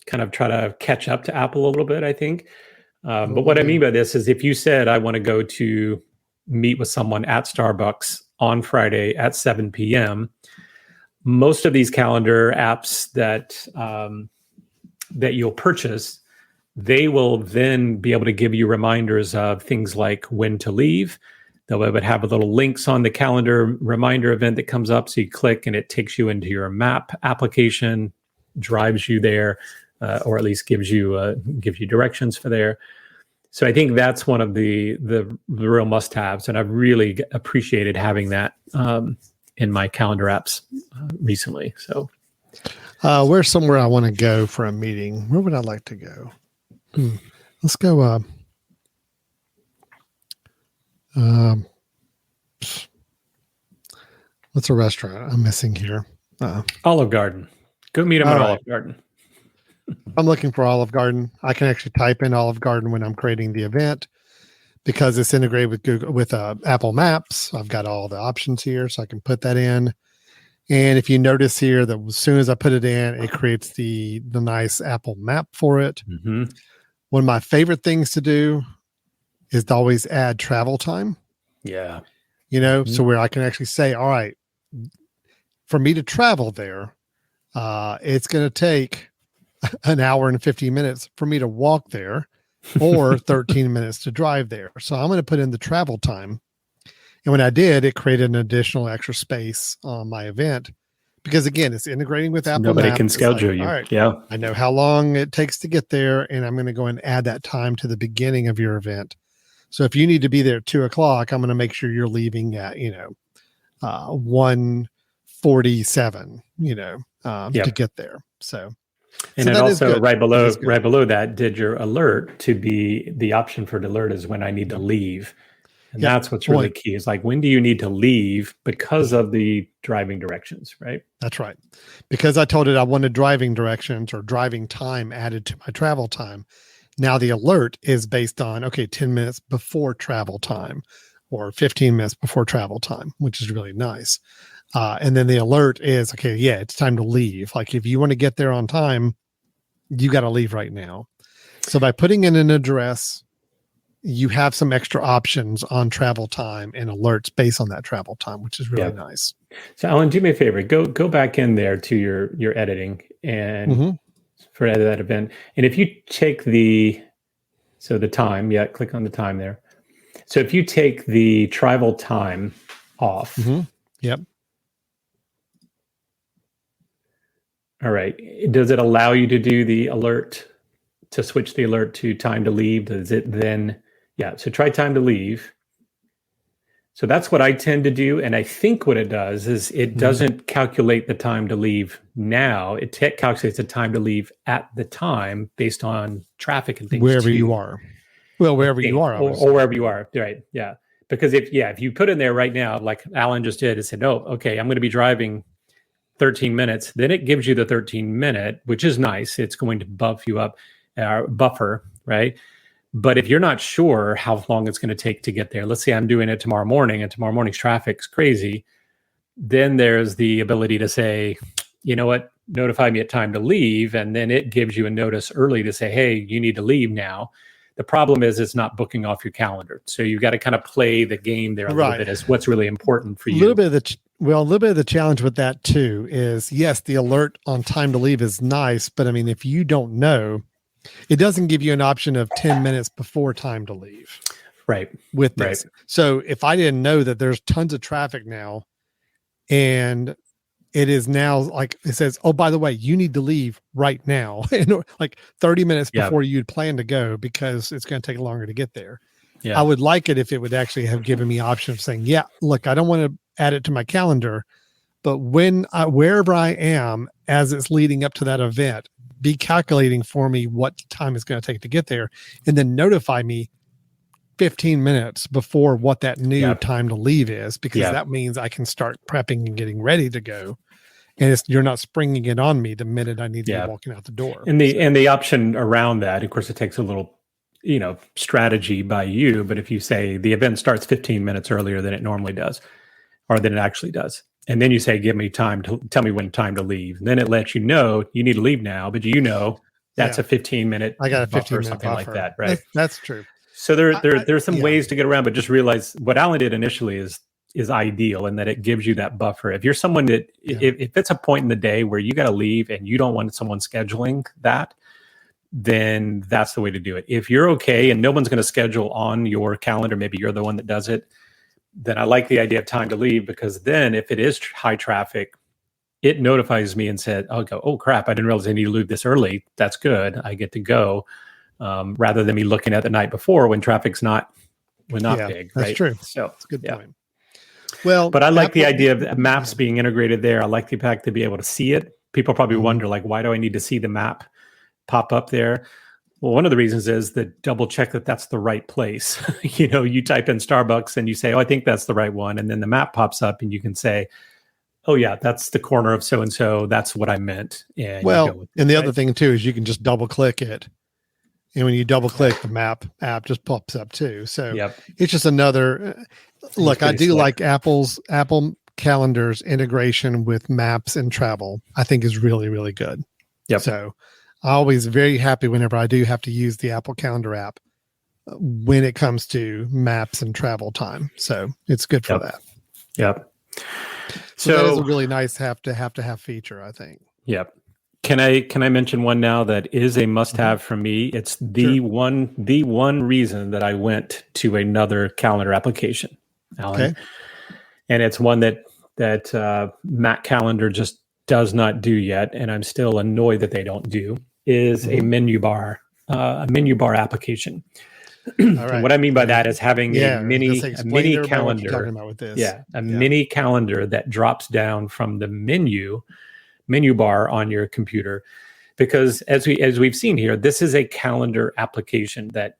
C: kind of try to catch up to Apple a little bit, I think. But what I mean by this is if you said, I want to go to meet with someone at Starbucks on Friday at 7 p.m., most of these calendar apps that you'll purchase, they will then be able to give you reminders of things like when to leave. They'll have little links on the calendar reminder event that comes up. So you click and it takes you into your map application, drives you there, or at least gives you directions for there. So I think that's one of the real must-haves, and I've really appreciated having that in my calendar apps recently. So,
B: where's somewhere I want to go for a meeting? Where would I like to go? Let's go. What's a restaurant I'm missing here?
C: Olive Garden. Go meet them at Olive Garden.
B: I'm looking for Olive Garden. I can actually type in Olive Garden when I'm creating the event because it's integrated with Google, with Apple Maps. I've got all the options here, so I can put that in. And if you notice here that as soon as I put it in, it creates the nice Apple map for it.
C: Mm-hmm.
B: One of my favorite things to do is to always add travel time.
C: Yeah.
B: So where I can actually say, all right, for me to travel there, it's going to take an hour and 15 minutes for me to walk there or 13 minutes to drive there. So I'm going to put in the travel time. And when I did, it created an additional extra space on my event because again, it's integrating with Apple
C: Nobody
B: Maps.
C: can schedule you.
B: All right,
C: yeah.
B: I know how long it takes to get there. And I'm going to go and add that time to the beginning of your event. So if you need to be there at 2:00, I'm going to make sure you're leaving at, 1:47, to get there. So,
C: and it also right below that did your alert to be the option for the alert is when I need to leave. And that's what's really key is like, when do you need to leave because of the driving directions, right?
B: That's right. Because I told it I wanted driving directions or driving time added to my travel time. Now the alert is based on, 10 minutes before travel time or 15 minutes before travel time, which is really nice. And then the alert is, it's time to leave. Like if you want to get there on time, you got to leave right now. So by putting in an address, you have some extra options on travel time and alerts based on that travel time, which is really nice.
C: So Alan, do me a favor, go back in there to your editing and for that event. And if you take the time, click on the time there. So if you take the travel time off.
B: Yep.
C: All right. Does it allow you to do the alert, to switch the alert to time to leave? Does it then, so try time to leave. So that's what I tend to do. And I think what it does is it doesn't calculate the time to leave now. It calculates the time to leave at the time based on traffic and things.
B: Wherever you are. Well, wherever you are.
C: Or wherever you are. Right. Yeah. Because if you put in there right now, like Alan just did, and said, I'm going to be driving 13 minutes, then it gives you the 13-minute, which is nice. It's going to buff you up, buffer, right? But if you're not sure how long it's going to take to get there, let's say I'm doing it tomorrow morning and tomorrow morning's traffic's crazy, then there's the ability to say, you know what, notify me at time to leave. And then it gives you a notice early to say, hey, you need to leave now. The problem is it's not booking off your calendar. So you've got to kind of play the game there a little bit as what's really important for you.
B: A little bit of the challenge with that too is, yes, the alert on time to leave is nice, but I mean, if you don't know, it doesn't give you an option of 10 minutes before time to leave.
C: Right.
B: With this. Right. So if I didn't know that there's tons of traffic now and it is now like it says, oh, by the way, you need to leave right now, like 30 minutes
C: Yeah.
B: before you'd plan to go because it's going to take longer to get there.
C: Yeah.
B: I would like it if it would actually have given me option of saying, yeah, look, I don't want to add it to my calendar, but wherever I am as it's leading up to that event, be calculating for me what time it's going to take to get there, and then notify me 15 minutes before what that new time to leave is, because that means I can start prepping and getting ready to go. And you're not springing it on me the minute I need to be walking out the door.
C: And the option around that, of course, it takes a little, strategy by you. But if you say the event starts 15 minutes earlier than it normally does, or than it actually does, and then you say, give me time to tell me when time to leave. And then it lets you know you need to leave now, but that's a 15-minute
B: I got a 15
C: buffer or something like that, right?
B: That's true.
C: So there's some ways to get around, but just realize what Alan did initially is ideal in that it gives you that buffer. If you're someone that if it's a point in the day where you got to leave and you don't want someone scheduling that, then that's the way to do it. If you're okay and no one's going to schedule on your calendar, maybe you're the one that does it, then I like the idea of time to leave, because then if it is high traffic, it notifies me and said, I'll go, oh crap, I didn't realize I need to leave this early. That's good. I get to go. Rather than me looking at the night before when traffic's not big.
B: That's
C: right?
B: true.
C: So
B: that's a good point. Well,
C: but I like the idea of maps being integrated there. I like the fact to be able to see it. People probably wonder, like, why do I need to see the map pop up there? Well, one of the reasons is that double check that that's the right place. You type in Starbucks and you say, oh, I think that's the right one. And then the map pops up and you can say, oh yeah, that's the corner of so-and-so. That's what I meant. And
B: the other thing too, is you can just double click it. And when you double click, the map app just pops up too. So it's just another look. I do like Apple Calendar's integration with maps and travel. I think is really, really good.
C: Yep.
B: So I'm always very happy whenever I do have to use the Apple Calendar app when it comes to maps and travel time. So it's good for that.
C: Yep.
B: So that is a really nice have feature, I think.
C: Yep. Can I mention one now that is a must-have for me? It's the one reason that I went to another calendar application, Alan. Okay. And it's one that Mac Calendar just does not do yet, and I'm still annoyed that they don't do, is a menu bar application. Right. And what I mean by that is having a mini calendar.
B: Talking about with this.
C: Mini calendar that drops down from the menu bar on your computer, because as we've seen here, this is a calendar application that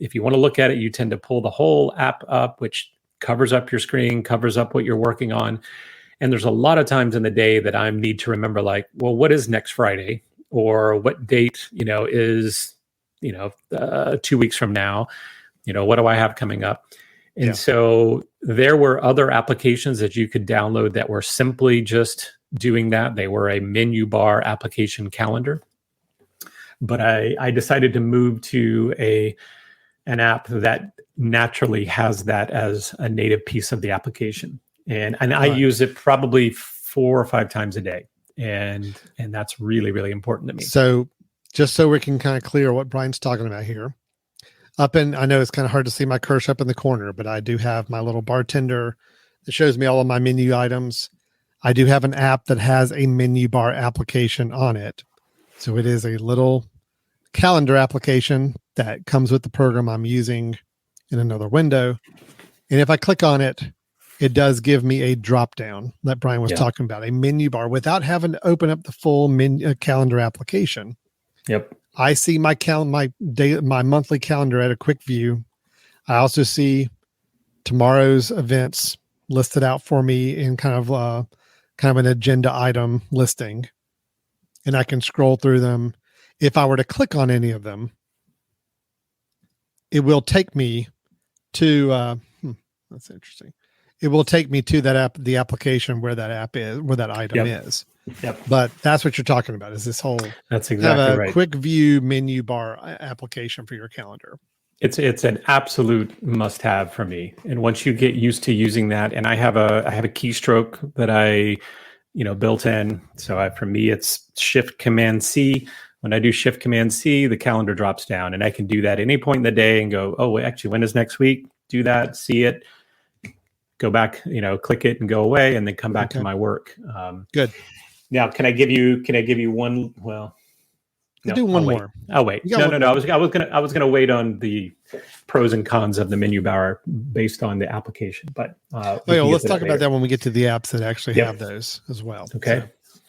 C: if you want to look at it, you tend to pull the whole app up, which covers up your screen, covers up what you're working on. And there's a lot of times in the day that I need to remember, like, well, what is next Friday, or what date, is 2 weeks from now, what do I have coming up? And so there were other applications that you could download that were simply just doing that. They were a menu bar application calendar. But I decided to move to an app that naturally has that as a native piece of the application. And I use it probably 4 or 5 times a day. And that's really, really important to me.
B: So just so we can kind of clear what Brian's talking about here. I know it's kind of hard to see my cursor up in the corner, but I do have my little bartender that shows me all of my menu items. I do have an app that has a menu bar application on it. So it is a little calendar application that comes with the program I'm using in another window. And if I click on it, it does give me a drop down that Brian was talking about, a menu bar without having to open up the full calendar application.
C: Yep.
B: I see my monthly calendar at a quick view. I also see tomorrow's events listed out for me in kind of an agenda item listing, and I can scroll through them. If I were to click on any of them, it will take me to that's interesting. It will take me to that app, the application where that app is, where that item is.
C: Yep.
B: But that's what you're talking about, is this whole
C: that's exactly right.
B: Quick view menu bar application for your calendar.
C: It's an absolute must-have for me. And once you get used to using that, and I have a keystroke that I built in. So for me, it's Shift Command C. When I do Shift Command C, the calendar drops down, and I can do that at any point in the day and go, oh, actually, when is next week? Do that, see it, go back, click it and go away, and then come back to my work.
B: Good.
C: Now, can I give you one? Well, no,
B: do one
C: I'll
B: more.
C: Wait. I'll wait. No. I was gonna wait on the pros and cons of the menu bar based on the application. But
B: let's talk about that when we get to the apps that actually have those as well.
C: Okay.
B: So,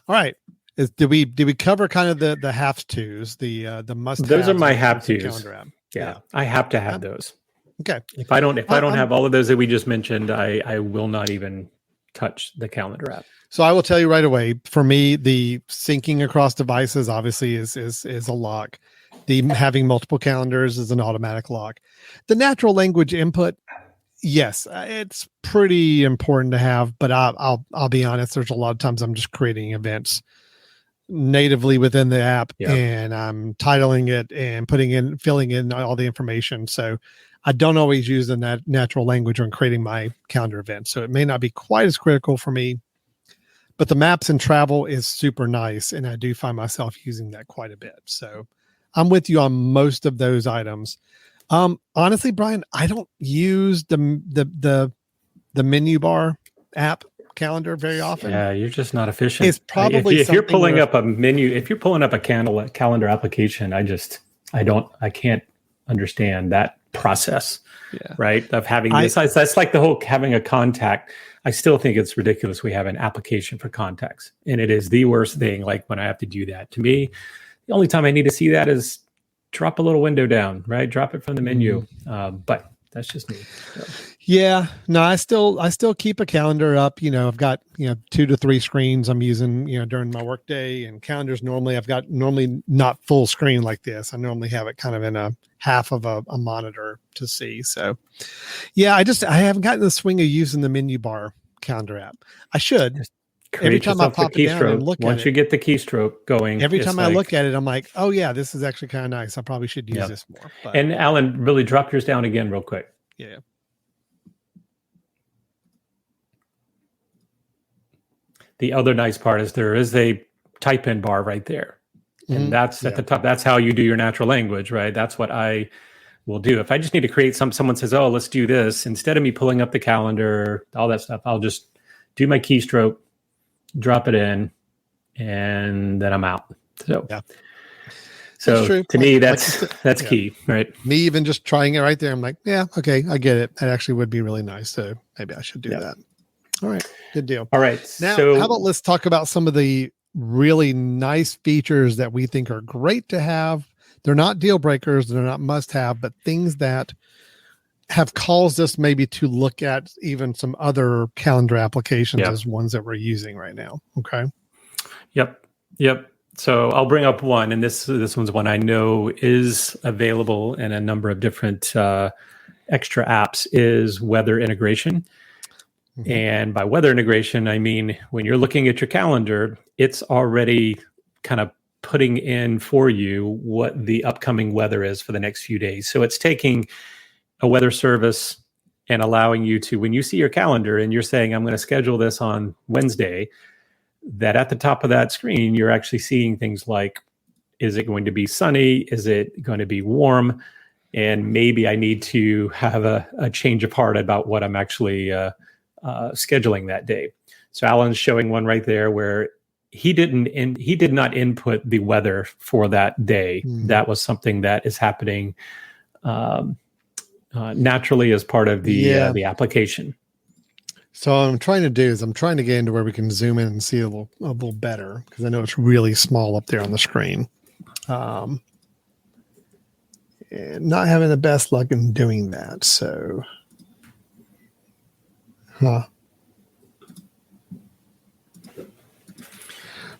B: all right. Did we cover kind of the have tos, the must?
C: Those are my have tos.
B: Calendar app.
C: Yeah, I have to have those.
B: Okay.
C: If I don't have all of those that we just mentioned, I will not even touch the calendar app.
B: So I will tell you right away, for me, the syncing across devices obviously is a lock. The having multiple calendars is an automatic lock. The natural language input, yes, it's pretty important to have, but I'll be honest, there's a lot of times I'm just creating events natively within the app and I'm titling it and filling in all the information. So I don't always use the natural language when creating my calendar event. So it may not be quite as critical for me, but the maps and travel is super nice. And I do find myself using that quite a bit. So I'm with you on most of those items. Honestly, Brian, I don't use the menu bar app calendar very often.
C: Yeah, you're just not efficient.
B: It's probably
C: if you're pulling up a menu, if you're pulling up a calendar application, I can't understand that process. Yeah. Right. Of having this, that's like the whole having a contact. I still think it's ridiculous. We have an application for contacts, and it is the worst thing. Like when I have to do that, to me, the only time I need to see that is drop a little window down, right? Drop it from the menu. But that's just me. So.
B: Yeah, no, I still keep a calendar up. I've got, 2 to 3 screens I'm using, during my workday, and calendars I've got not full screen like this. I normally have it kind of in a half of a monitor to see. So yeah, I haven't gotten the swing of using the menu bar calendar app. I should. Every time I pop it down and look at it.
C: Once you get the keystroke going.
B: Every time I look at it, I'm like, oh yeah, this is actually kind of nice. I probably should use this more. But,
C: and Alan, really drop yours down again real quick.
B: Yeah.
C: The other nice part is there is a type in bar right there. And that's at the top. That's how you do your natural language, right? That's what I will do. If I just need to create someone says, oh, let's do this. Instead of me pulling up the calendar, all that stuff, I'll just do my keystroke, drop it in, and then I'm out. So, So to me, that's key, right?
B: Me even just trying it right there, I'm like, yeah, okay, I get it. That actually would be really nice. So maybe I should do that. All right, good deal.
C: All right.
B: Now, how about let's talk about some of the really nice features that we think are great to have. They're not deal breakers, they're not must have, but things that have caused us maybe to look at even some other calendar applications as ones that we're using right now. Okay.
C: Yep. So I'll bring up one, and this one's one I know is available in a number of different extra apps, is weather integration. Mm-hmm. And by weather integration, I mean, when you're looking at your calendar, it's already kind of putting in for you what the upcoming weather is for the next few days. So it's taking a weather service and allowing you to, when you see your calendar and you're saying, I'm going to schedule this on Wednesday, that at the top of that screen, you're actually seeing things like, is it going to be sunny? Is it going to be warm? And maybe I need to have a change of heart about what I'm actually scheduling that day. So Alan's showing one right there where he did not input the weather for that day. That was something that is happening naturally as part of the application.
B: So what I'm trying to do is I'm trying to get into where we can zoom in and see a little better, because I know it's really small up there on the screen. And not having the best luck in doing that. So,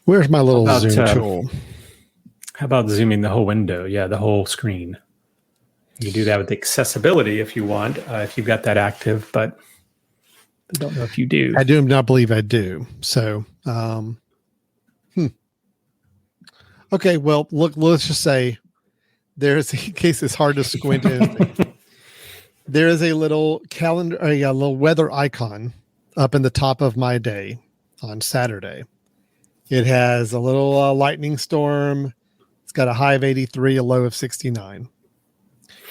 B: where's my little zoom tool?
C: How about zooming the whole window? Yeah, the whole screen. You can do that with accessibility if you want, if you've got that active, but I don't know if you do.
B: I do not believe I do. So, okay, well, look, let's just say there's, in case it's hard to squint in, there is a little calendar, a little weather icon up in the top of my day on Saturday. It has a little lightning storm. It's got a high of 83, a low of 69.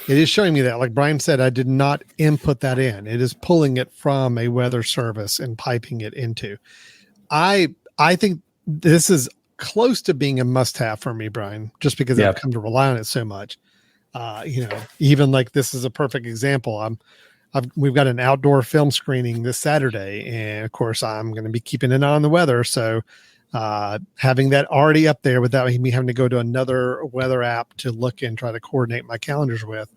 B: It is showing me that. Like Brian said, I did not input that in. It is pulling it from a weather service and piping it into. I think this is close to being a must-have for me, Brian, just because I've come to rely on it so much. Even like this is a perfect example. We've got an outdoor film screening this Saturday, and of course I'm going to be keeping an eye on the weather. So having that already up there without me having to go to another weather app to look and try to coordinate my calendars with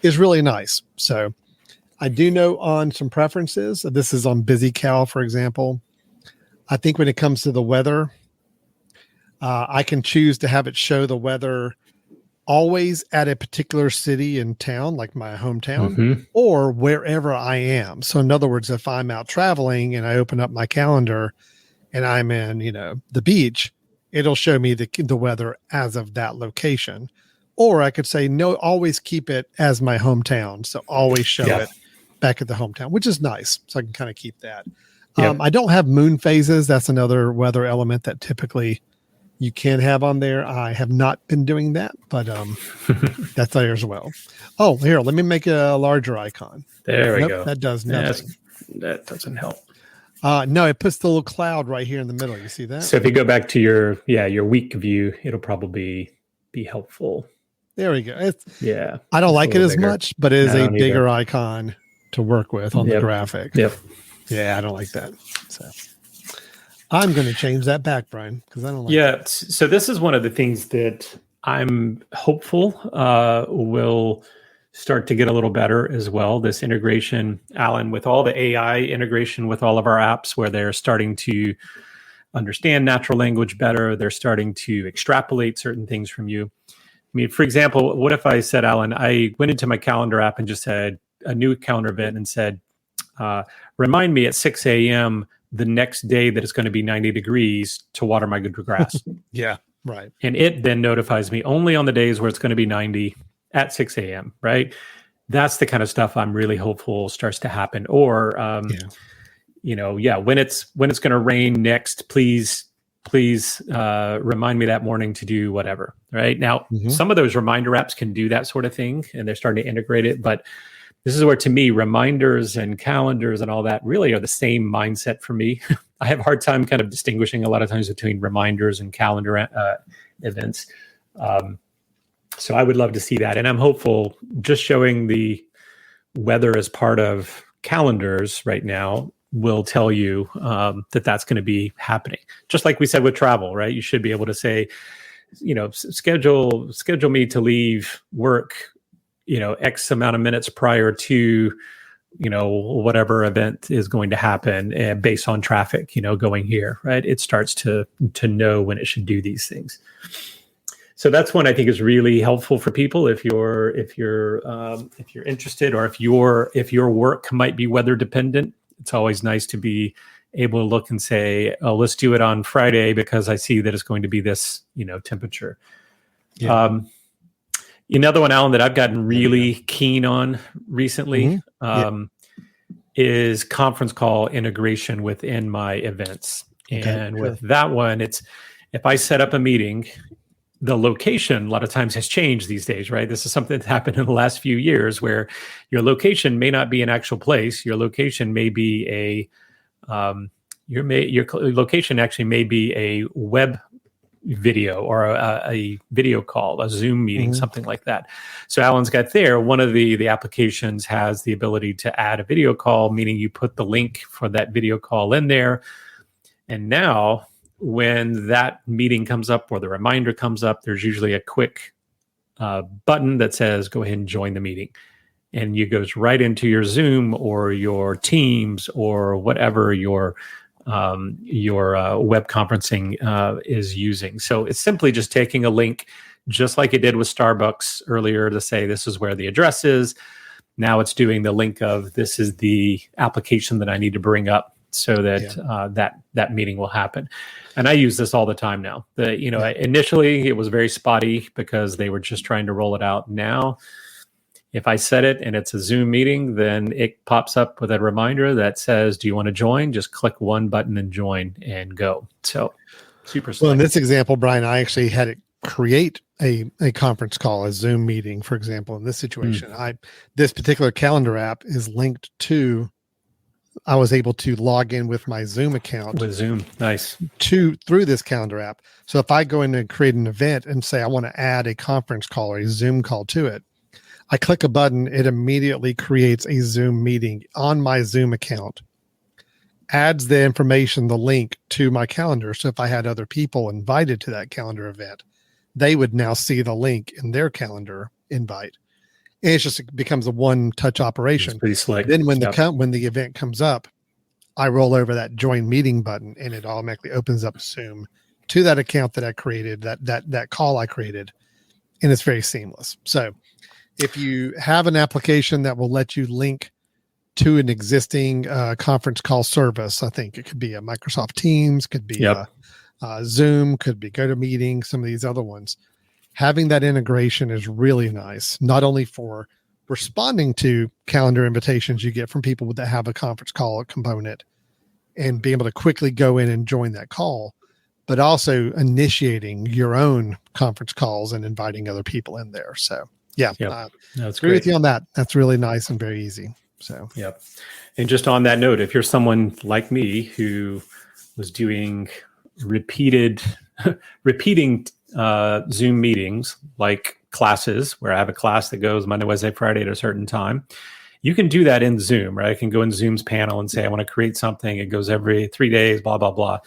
B: is really nice. So I do know on some preferences, this is on BusyCal, for example. I think when it comes to the weather, I can choose to have it show the weather always at a particular city and town, like my hometown, or wherever I am. So in other words, if I'm out traveling and I open up my calendar and I'm in, the beach, it'll show me the weather as of that location. Or I could say, no, always keep it as my hometown. So always show it back at the hometown, which is nice. So I can kind of keep that. I don't have moon phases. That's another weather element that typically you can have on there. I have not been doing that, but that's there as well. Oh, here, let me make a larger icon.
C: There we go.
B: That does nothing.
C: That doesn't help.
B: No, it puts the little cloud right here in the middle. You see that?
C: So if you go back to your week view, it'll probably be helpful.
B: There we go. I don't
C: it's
B: like it as
C: bigger.
B: much, but it is a bigger icon to work with on the graphic.
C: Yep.
B: Yeah, I don't like that. So I'm going to change that back, Brian, because I don't like that.
C: So this is one of the things that I'm hopeful will start to get a little better as well. This integration, Alan, with all the AI integration with all of our apps where they're starting to understand natural language better. They're starting to extrapolate certain things from you. I mean, for example, what if I said, Alan, I went into my calendar app and just had a new calendar event and said, remind me at 6 a.m. the next day that it's going to be 90 degrees to water my good grass.
B: Yeah, right.
C: And it then notifies me only on the days where it's going to be 90 at 6 a.m., right? That's the kind of stuff I'm really hopeful starts to happen. Or, when it's going to rain next, please remind me that morning to do whatever, right? Now, some of those reminder apps can do that sort of thing, and they're starting to integrate it. But this is where, to me, reminders and calendars and all that really are the same mindset for me. I have a hard time kind of distinguishing a lot of times between reminders and calendar events. So I would love to see that. And I'm hopeful just showing the weather as part of calendars right now will tell you that that's going to be happening. Just like we said with travel, right? You should be able to say, schedule me to leave work, X amount of minutes prior to, whatever event is going to happen, and based on traffic, going here, right? It starts to know when it should do these things. So that's one I think is really helpful for people if you're interested, or if your work might be weather dependent. It's always nice to be able to look and say, oh, let's do it on Friday because I see that it's going to be this, temperature. Yeah. Another one, Alan, that I've gotten really keen on recently is conference call integration within my events. And with that one, it's if I set up a meeting, the location a lot of times has changed these days, right? This is something that's happened in the last few years where your location may not be an actual place. Your location may be your location actually may be a web video or a video call, a Zoom meeting, something like that. So Alan's got there, one of the applications has the ability to add a video call, meaning you put the link for that video call in there. And now when that meeting comes up or the reminder comes up, there's usually a quick button that says, go ahead and join the meeting. And it goes right into your Zoom or your Teams or whatever your web conferencing is using. So it's simply just taking a link, just like it did with Starbucks earlier, to say this is where the address is. Now it's doing the link of this is the application that I need to bring up so that that meeting will happen. And I use this all the time now. Initially it was very spotty because they were just trying to roll it out. Now, if I set it and it's a Zoom meeting, then it pops up with a reminder that says, do you want to join? Just click one button and join and go. So super slick.
B: Well, in this example, Brian, I actually had it create a conference call, a Zoom meeting, for example, in this situation, this particular calendar app is linked to, I was able to log in with my Zoom account
C: With Zoom. Nice.
B: through this calendar app. So if I go in and create an event and say, I want to add a conference call or a Zoom call to it, I click a button, it immediately creates a Zoom meeting on my Zoom account, adds the information, the link to my calendar. So if I had other people invited to that calendar event, they would now see the link in their calendar invite. And it becomes a one-touch operation.
C: It's pretty slick.
B: Then when the event comes up, I roll over that join meeting button and it automatically opens up Zoom to that account that I created, that call I created, and it's very seamless. So if you have an application that will let you link to an existing conference call service, I think it could be a Microsoft Teams, could be Zoom, could be GoToMeeting, some of these other ones. Having that integration is really nice, not only for responding to calendar invitations you get from people that have a conference call component and be able to quickly go in and join that call, but also initiating your own conference calls and inviting other people in there. So yeah,
C: that's
B: agree
C: great.
B: with you on that. That's really nice and very easy. So
C: yep. And just on that note, if you're someone like me who was doing repeating Zoom meetings, like classes where I have a class that goes Monday, Wednesday, Friday at a certain time, you can do that in Zoom, right? I can go in Zoom's panel and say, I want to create something. It goes every 3 days, blah, blah, blah.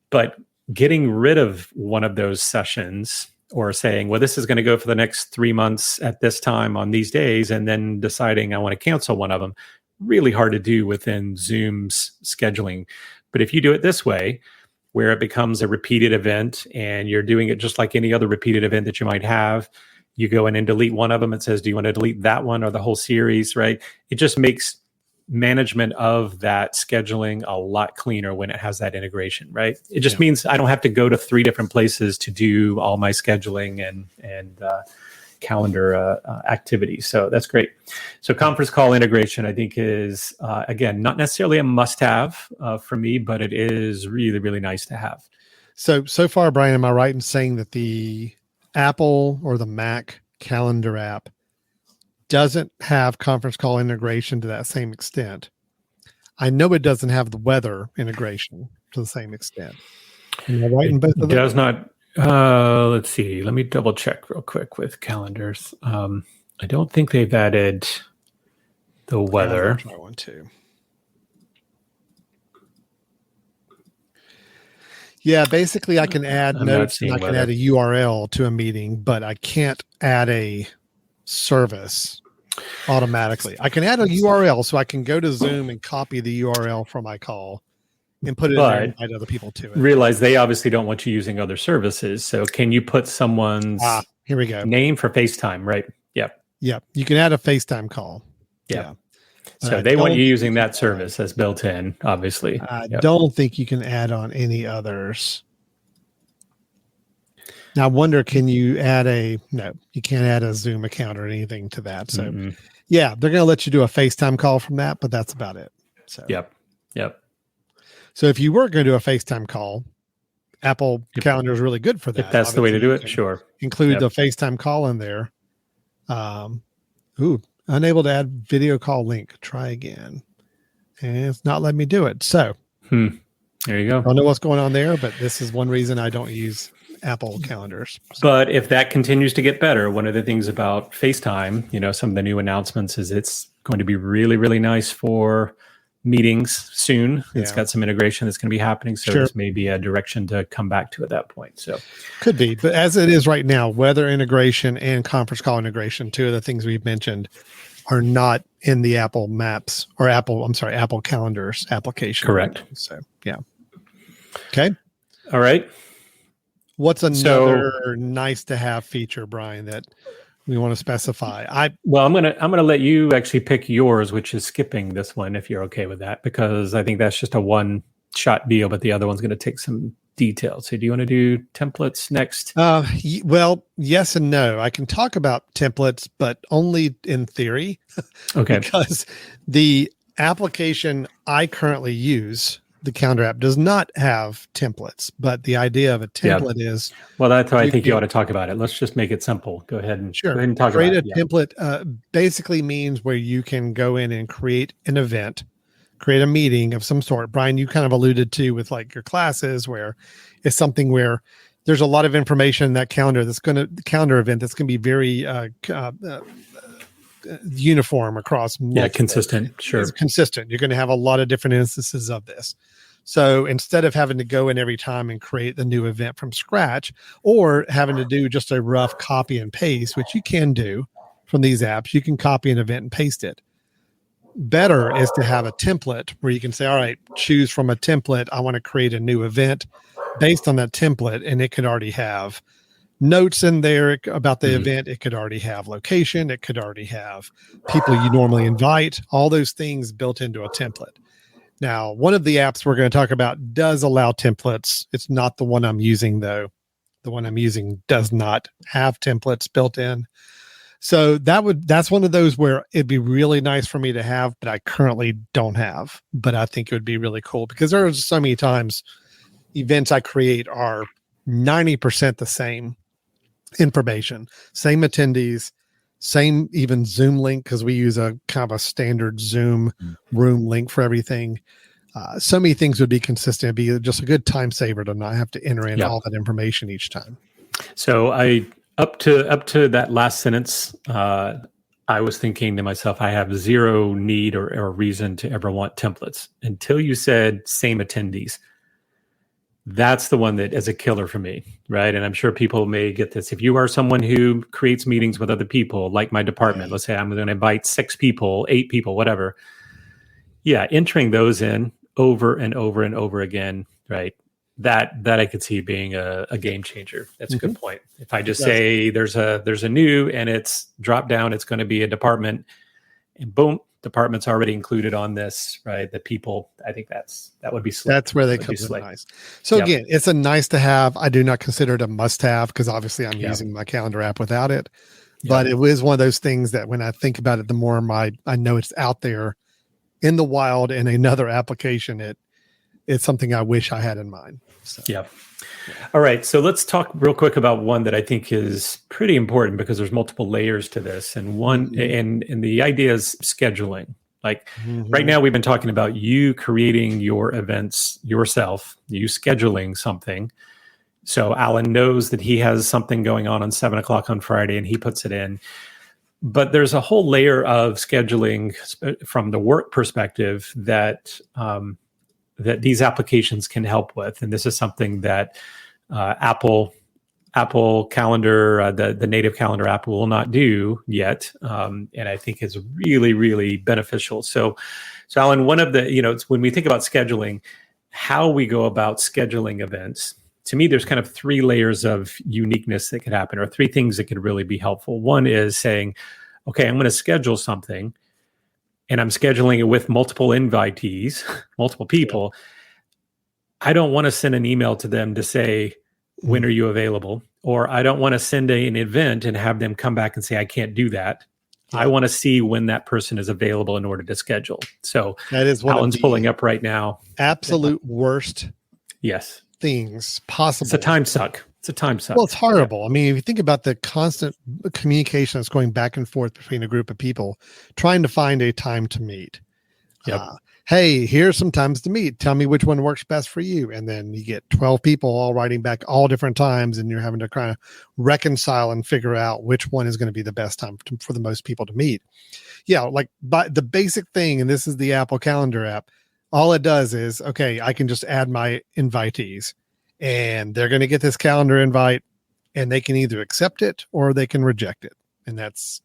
C: But getting rid of one of those sessions or saying, well, this is going to go for the next 3 months at this time on these days, and then deciding I want to cancel one of them, really hard to do within Zoom's scheduling. But if you do it this way, where it becomes a repeated event and you're doing it just like any other repeated event that you might have, you go in and delete one of them. It says, do you want to delete that one or the whole series, right? It just makes management of that scheduling a lot cleaner when it has that integration, right? It just means I don't have to go to 3 different places to do all my scheduling and calendar activities. So that's great. So conference call integration, I think, is, again, not necessarily a must-have for me, but it is really, really nice to have.
B: So far, Brian, am I right in saying that the Apple or the Mac calendar app doesn't have conference call integration to that same extent? I know it doesn't have the weather integration to the same extent. Am I right in both of them?
C: It does not. Let's see. Let me double check real quick with calendars. I don't think they've added the weather.
B: I'll try one too. Yeah, basically I can add notes and I can add a URL to a meeting, but I can't add a service automatically. I can add a URL, so I can go to Zoom and copy the URL from my call and put it in there and invite other people to it.
C: Realize they obviously don't want you using other services. So can you put someone's
B: here we go.
C: name for FaceTime, right? Yep.
B: Yep. You can add a FaceTime call.
C: Yeah. So they want you using that service as built in, obviously.
B: I don't think you can add on any others. Now, I wonder, can you add no, you can't add a Zoom account or anything to that. So yeah, they're going to let you do a FaceTime call from that, but that's about it. So
C: Yep.
B: So if you were going to do a FaceTime call, Apple Calendar is really good for that.
C: If that's the way to do it, sure.
B: Include the FaceTime call in there. Unable to add video call link. Try again. And it's not letting me do it. So
C: there you go.
B: I don't know what's going on there, but this is one reason I don't use Apple calendars.
C: But if that continues to get better, one of the things about FaceTime, some of the new announcements is it's going to be really, really nice for meetings soon. It's got some integration that's going to be happening. So this may be a direction to come back to at that point. So
B: could be, but as it is right now, weather integration and conference call integration, 2 of the things we've mentioned, are not in the Apple Maps or Apple Calendars application.
C: Correct.
B: So yeah. Okay.
C: All right.
B: What's another nice to have feature, Brian, that we want to specify? I'm gonna let you actually pick yours, which is skipping this one, if you're okay with that, because I think that's just a one-shot deal, but the other one's going to take some detail. So do you want to do templates next? Well, yes and no. I can talk about templates, but only in theory.
C: Okay.
B: Because the application I currently use the calendar app does not have templates, but the idea of a template is
C: Well, that's how I think you
B: can-
C: ought to talk about it. Let's just make it simple. Go ahead and
B: sure.
C: go ahead and talk
B: Create
C: about
B: a
C: it.
B: template basically means where you can go in and create an event, create a meeting of some sort. Brian, you kind of alluded to with like your classes where it's something where there's a lot of information in that calendar calendar event that's going to be very uniform across multiple.
C: Consistent. Sure.
B: It's consistent. You're going to have a lot of different instances of this. So instead of having to go in every time and create the new event from scratch, or having to do just a rough copy and paste, which you can do from these apps, you can copy an event and paste it. Better is to have a template where you can say, all right, choose from a template. I want to create a new event based on that template, and it could already have notes in there about the event. It could already have location. It could already have people you normally invite, all those things built into a template. Now, one of the apps we're going to talk about does allow templates. It's not the one I'm using, though. The one I'm using does not have templates built in. So that's one of those where it'd be really nice for me to have, but I currently don't have. But I think it would be really cool because there are so many times events I create are 90% the same information, same attendees, same even Zoom link, because we use a kind of a standard Zoom room link for everything. So many things would be consistent. It'd be just a good time saver to not have to enter in all that information each time.
C: So up to that last sentence, I was thinking to myself, I have zero need or reason to ever want templates until you said same attendees. That's the one that is a killer for me, right? And I'm sure people may get this. If you are someone who creates meetings with other people, like my department, let's say I'm going to invite 6 people, 8 people, whatever. Yeah, entering those in over and over and over again, right? That I could see being a game changer. That's a good point. If I just say there's a new and it's drop down, it's going to be a department, and boom, department's already included on this, right? The people, I think that would be slick.
B: That's where they come in nice. So again, it's a nice to have. I do not consider it a must have because obviously I'm using my calendar app without it. But it is one of those things that when I think about it, the more I know it's out there in the wild in another application, it's something I wish I had in mind. So.
C: All right. So let's talk real quick about one that I think is pretty important because there's multiple layers to this. And one, and the idea is scheduling. Like right now we've been talking about you creating your events yourself, you scheduling something. So Alan knows that he has something going on 7:00 on Friday and he puts it in. But there's a whole layer of scheduling from the work perspective that these applications can help with. And this is something that Apple Calendar, the native calendar app will not do yet. And I think is really, really beneficial. So Alan, one of the, it's when we think about scheduling, how we go about scheduling events, to me, there's kind of 3 layers of uniqueness that could happen, or 3 things that could really be helpful. One is saying, okay, I'm going to schedule something, and I'm scheduling it with multiple invitees, multiple people. I don't want to send an email to them to say, when are you available? Or I don't want to send an event and have them come back and say, I can't do that. I want to see when that person is available in order to schedule. So
B: that is what
C: Alan's pulling up right now.
B: Absolute worst things possible.
C: It's a time suck.
B: Well, it's horrible. I mean, if you think about the constant communication that's going back and forth between a group of people trying to find a time to meet. Hey, here's some times to meet. Tell me which one works best for you. And then you get 12 people all writing back all different times, and you're having to kind of reconcile and figure out which one is going to be the best time for the most people to meet. Like by the basic thing, and this is the Apple Calendar app, all it does is, okay, I can just add my invitees. And they're going to get this calendar invite, and they can either accept it or they can reject it. And that's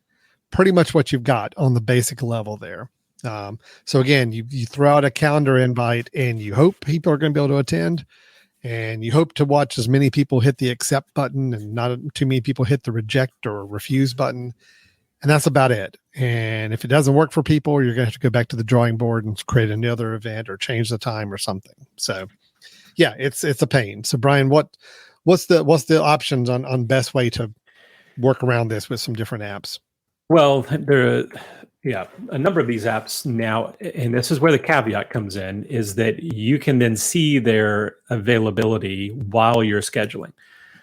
B: pretty much what you've got on the basic level there. So again, you throw out a calendar invite and you hope people are going to be able to attend, and you hope to watch as many people hit the accept button and not too many people hit the reject or refuse button. And that's about it. And if it doesn't work for people, you're going to have to go back to the drawing board and create another event or change the time or something. So it's a pain. So Brian, what's the options on best way to work around this with some different apps?
C: Well, Yeah, a number of these apps now, and this is where the caveat comes in, is that you can then see their availability while you're scheduling.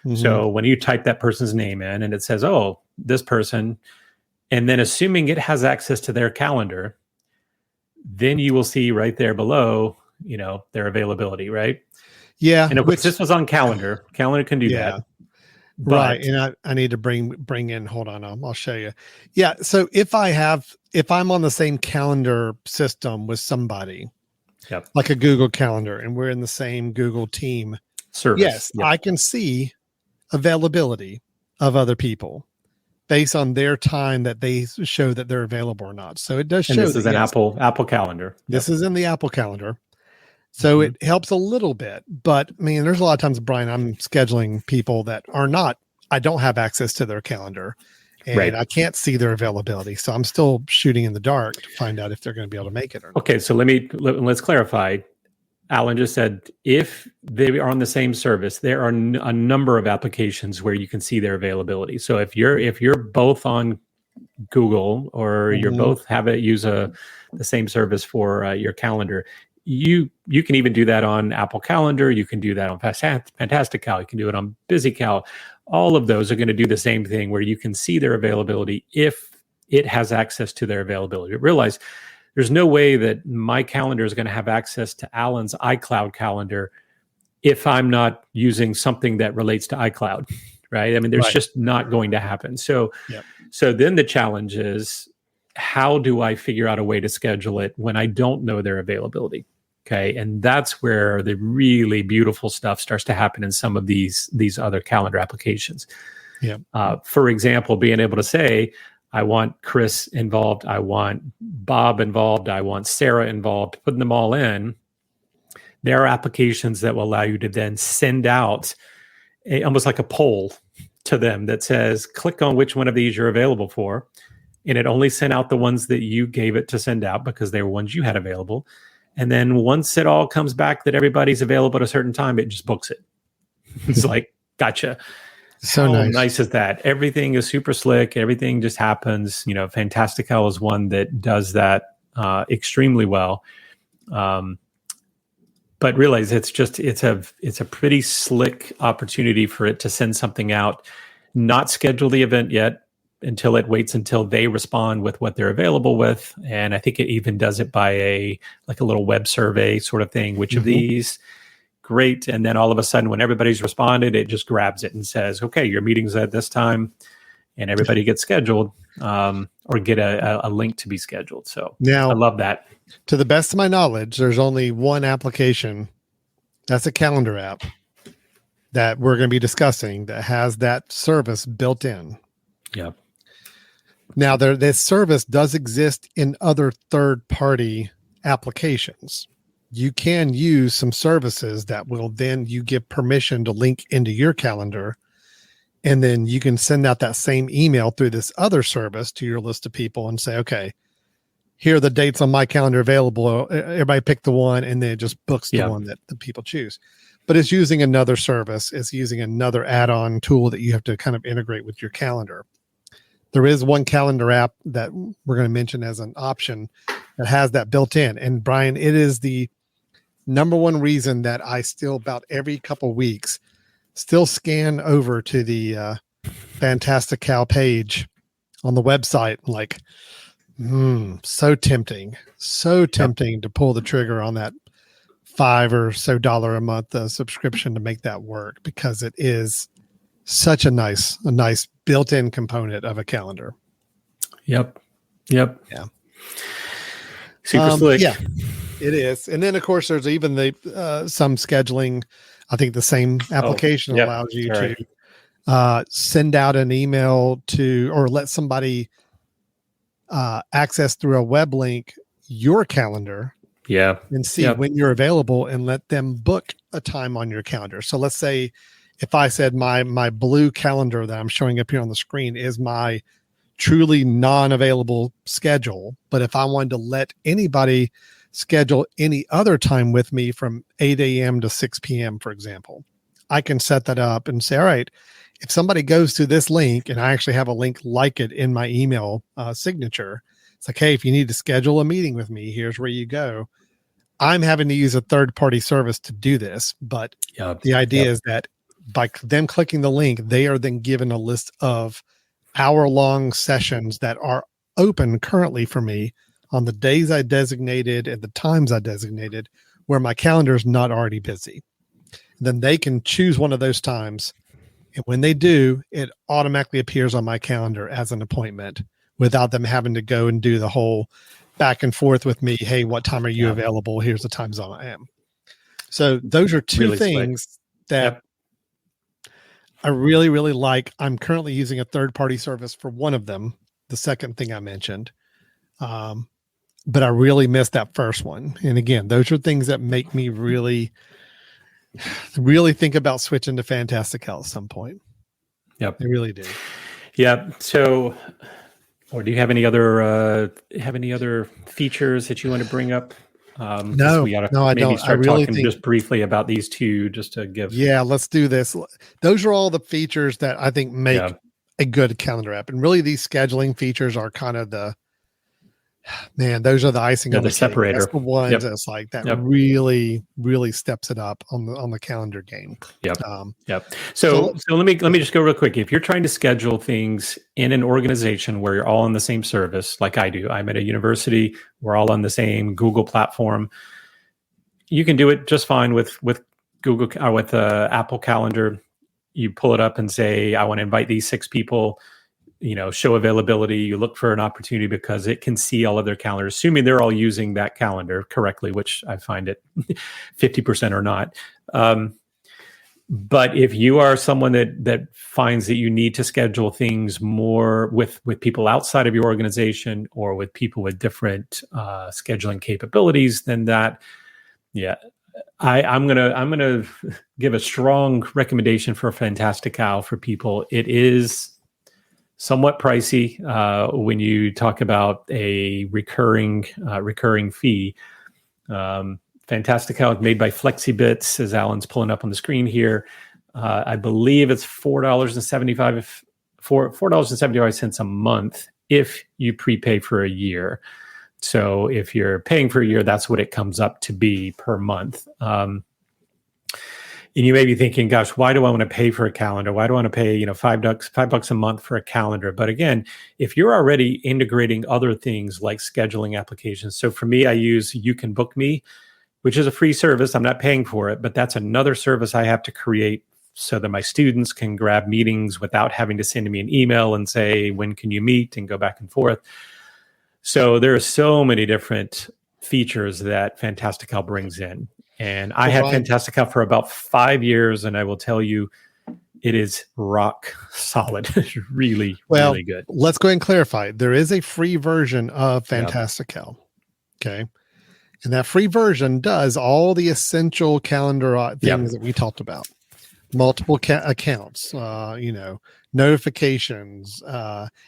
B: Mhm.
C: So when you type that person's name in and it says, oh, this person, and then assuming it has access to their calendar, then you will see right there below, their availability, right?
B: Yeah.
C: And of course, this was on calendar. Calendar can do
B: Yeah.
C: that.
B: Right.
C: But
B: And I need to bring in, hold on, I'll show you. Yeah. So if I'm on the same calendar system with somebody,
C: Yep.
B: like a Google Calendar, and we're in the same Google team,
C: service,
B: yes,
C: yep.
B: I can see availability of other people based on their time that they show that they're available or not. So it does show.
C: And this is an Apple Calendar.
B: This is in the Apple Calendar. So it helps a little bit, but I mean, there's a lot of times, Brian, I'm scheduling people that I don't have access to their calendar and I can't see their availability. So I'm still shooting in the dark to find out if they're going to be able to make it or not.
C: Okay. So let's clarify. Alan just said, if they are on the same service, there are a number of applications where you can see their availability. So if you're both on Google or you're both use the same service for your calendar, you can even do that on Apple Calendar. You can do that on Fantastical. You can do it on BusyCal. All of those are going to do the same thing, where you can see their availability if it has access to their availability. Realize there's no way that my calendar is going to have access to Alan's iCloud calendar if I'm not using something that relates to iCloud, right? I mean, there's just not going to happen. So, So then the challenge is, how do I figure out a way to schedule it when I don't know their availability? Okay. And that's where the really beautiful stuff starts to happen in some of these other calendar applications.
B: Yeah.
C: For example, being able to say, I want Chris involved, I want Bob involved, I want Sarah involved, putting them all in. There are applications that will allow you to then send out almost like a poll to them that says, click on which one of these you're available for. And it only sent out the ones that you gave it to send out because they were ones you had available. And then once it all comes back that everybody's available at a certain time, it just books it. It's like, gotcha.
B: So
C: How nice is that? Everything is super slick. Everything just happens. Fantastical is one that does that extremely well. But realize it's a pretty slick opportunity for it to send something out, not schedule the event yet until it waits until they respond with what they're available with. And I think it even does it by a little web survey sort of thing. Which of these? Great. And then all of a sudden, when everybody's responded, it just grabs it and says, okay, your meeting's at this time, and everybody gets scheduled or get a link to be scheduled. So now, I love that.
B: To the best of my knowledge, there's only one application that's a calendar app that we're going to be discussing that has that service built in.
C: Yeah.
B: Now, this service does exist in other third-party applications. You can use some services that will then you give permission to link into your calendar, and then you can send out that same email through this other service to your list of people and say, okay, here are the dates on my calendar available. Everybody pick the one, and then it just books the one that the people choose. But it's using another service. It's using another add-on tool that you have to kind of integrate with your calendar. There is one calendar app that we're going to mention as an option that has that built in. And Brian, it is the number one reason that I still about every couple weeks still scan over to the Fantastical page on the website. Like, so tempting to pull the trigger on that $5 or so a month subscription to make that work, because it is such a nice built-in component of a calendar.
C: Yep.
B: Yeah.
C: Super slick.
B: Yeah, it is. And then of course there's even some scheduling. I think the same application allows you to send out an email to, or let somebody access through a web link your calendar.
C: Yeah.
B: And see when you're available and let them book a time on your calendar. So let's say if I said my blue calendar that I'm showing up here on the screen is my truly non-available schedule, but if I wanted to let anybody schedule any other time with me from 8 a.m. to 6 p.m., for example, I can set that up and say, all right, if somebody goes to this link, and I actually have a link like it in my email signature, It's like, hey, if you need to schedule a meeting with me, here's where you go. I'm having to use a third-party service to do this, but the idea is that by them clicking the link, they are then given a list of hour-long sessions that are open currently for me on the days I designated and the times I designated where my calendar is not already busy. Then they can choose one of those times. And when they do, it automatically appears on my calendar as an appointment without them having to go and do the whole back and forth with me. Hey, what time are you available? Here's the time zone I am. So those are two things that I really, really like. I'm currently using a third-party service for one of them, the second thing I mentioned. But I really missed that first one. And again, those are things that make me really, really think about switching to Fantastical at some point.
C: Yep.
B: They really do.
C: Yeah. So, or do you have any other features that you want to bring up?
B: No, I don't.
C: Start I really talking just briefly about these two, just to give.
B: Yeah, let's do this. Those are all the features that I think make a good calendar app, and really these scheduling features are kind of those are the icing on the
C: separator.
B: That's the ones that's like that really, really steps it up on the calendar game.
C: So let me just go real quick. If you're trying to schedule things in an organization where you're all on the same service, like I do, I'm at a university, we're all on the same Google platform. You can do it just fine with Google or with Apple Calendar. You pull it up and say, I want to invite these 6 people. Show availability. You look for an opportunity because it can see all of their calendars, assuming they're all using that calendar correctly, which I find it 50% or not. But if you are someone that finds that you need to schedule things more with people outside of your organization or with people with different scheduling capabilities, then I'm gonna give a strong recommendation for Fantastical for people. It is somewhat pricey when you talk about a recurring fee. Fantastical is made by FlexiBits, as Alan's pulling up on the screen here. I believe it's $4.75 a month if you prepay for a year. So if you're paying for a year, that's what it comes up to be per month. And you may be thinking, gosh, why do I want to pay for a calendar? Why do I want to pay, $5 a month for a calendar? But again, if you're already integrating other things like scheduling applications. So for me, I use You Can Book Me, which is a free service. I'm not paying for it, but that's another service I have to create so that my students can grab meetings without having to send me an email and say, when can you meet, and go back and forth. So there are so many different features that Fantastical brings in. And I had Fantastical for about 5 years, and I will tell you, it is rock solid. It's really, really good.
B: Let's go ahead and clarify. There is a free version of Fantastical. Okay. And that free version does all the essential calendar things that we talked about. Multiple accounts, notifications.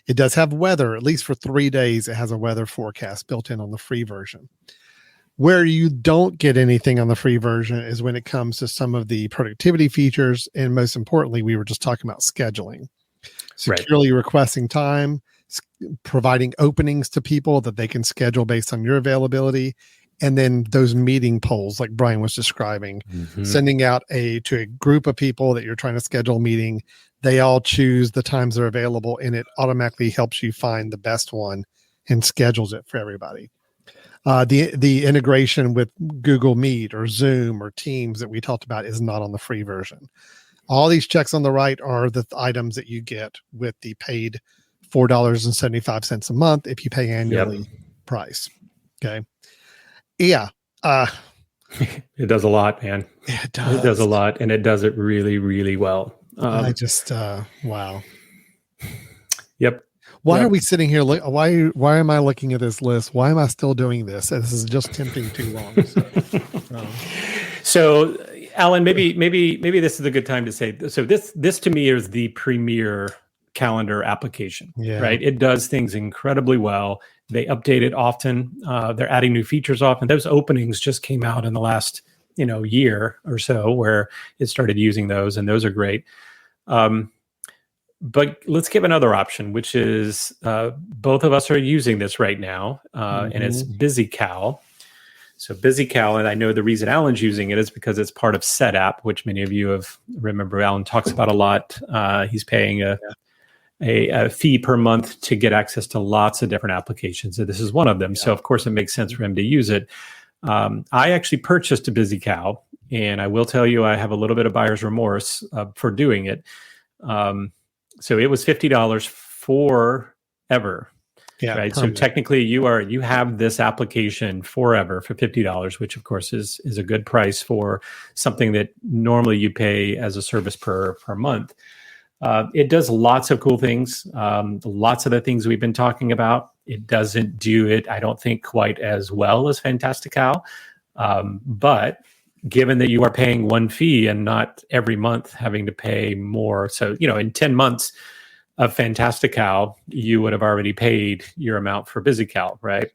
B: It does have weather, at least for 3 days. It has a weather forecast built in on the free version. Where you don't get anything on the free version is when it comes to some of the productivity features. And most importantly, we were just talking about scheduling, securely requesting time, providing openings to people that they can schedule based on your availability. And then those meeting polls, like Brian was describing, sending out to a group of people that you're trying to schedule a meeting. They all choose the times they're available, and it automatically helps you find the best one and schedules it for everybody. The integration with Google Meet or Zoom or Teams that we talked about is not on the free version. All these checks on the right are the items that you get with the paid $4.75 a month if you pay annually price. Okay. Yeah.
C: It does a lot, man.
B: It does.
C: It does a lot, and it does it really, really well.
B: Wow.
C: Yep.
B: Why are we sitting here? Why am I looking at this list? Why am I still doing this? This is just tempting too long.
C: So Alan, maybe this is a good time to say. So this to me is the premier calendar application. Right? It does things incredibly well. They update it often. They're adding new features often. Those openings just came out in the last year or so, where it started using those, and those are great. But let's give another option, which is both of us are using this right now, and it's BusyCal. So BusyCal, and I know the reason Alan's using it is because it's part of SetApp, which many of you have remember Alan talks about a lot. He's paying a fee per month to get access to lots of different applications. So this is one of them. So of course it makes sense for him to use it. I actually purchased a BusyCal, and I will tell you I have a little bit of buyer's remorse for doing it. So it was $50 forever.
B: Yeah,
C: right.
B: permanent.
C: So technically you have this application forever for $50, which of course is a good price for something that normally you pay as a service per month. It does lots of cool things. Lots of the things we've been talking about. It doesn't do it, I don't think, quite as well as Fantastical. But given that you are paying one fee and not every month having to pay more. So, in 10 months of Fantastical, you would have already paid your amount for BusyCal, right?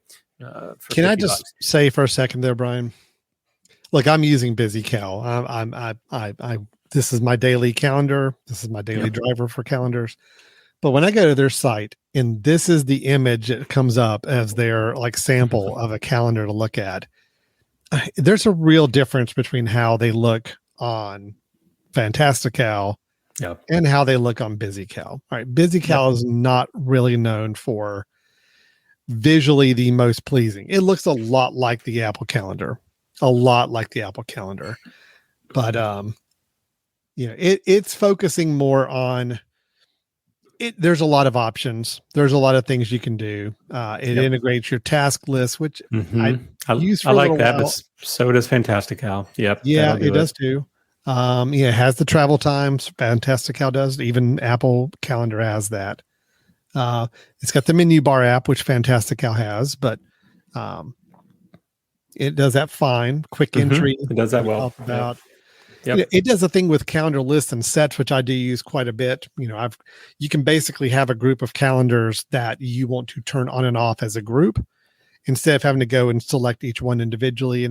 B: Can I just say for a second there, Brian? Look, I'm using BusyCal. I this is my daily calendar. This is my daily driver for calendars. But when I go to their site, and this is the image that comes up as their sample of a calendar to look at, there's a real difference between how they look on Fantastical and how they look on BusyCal. All right, BusyCal is not really known for visually the most pleasing. It looks a lot like the Apple Calendar, but it's focusing more on it. There's a lot of options. There's a lot of things you can do. It integrates your task list, which I use for
C: I like
B: a little
C: that,
B: while.
C: but so does Fantastical. Yep.
B: Yeah, it does too. It has the travel times. Fantastical does. Even Apple Calendar has that. It's got the menu bar app, which Fantastical has, but it does that fine. Quick entry.
C: It does that well.
B: About.
C: Yep.
B: It does a thing with calendar lists and sets, which I do use quite a bit. You can basically have a group of calendars that you want to turn on and off as a group instead of having to go and select each one individually,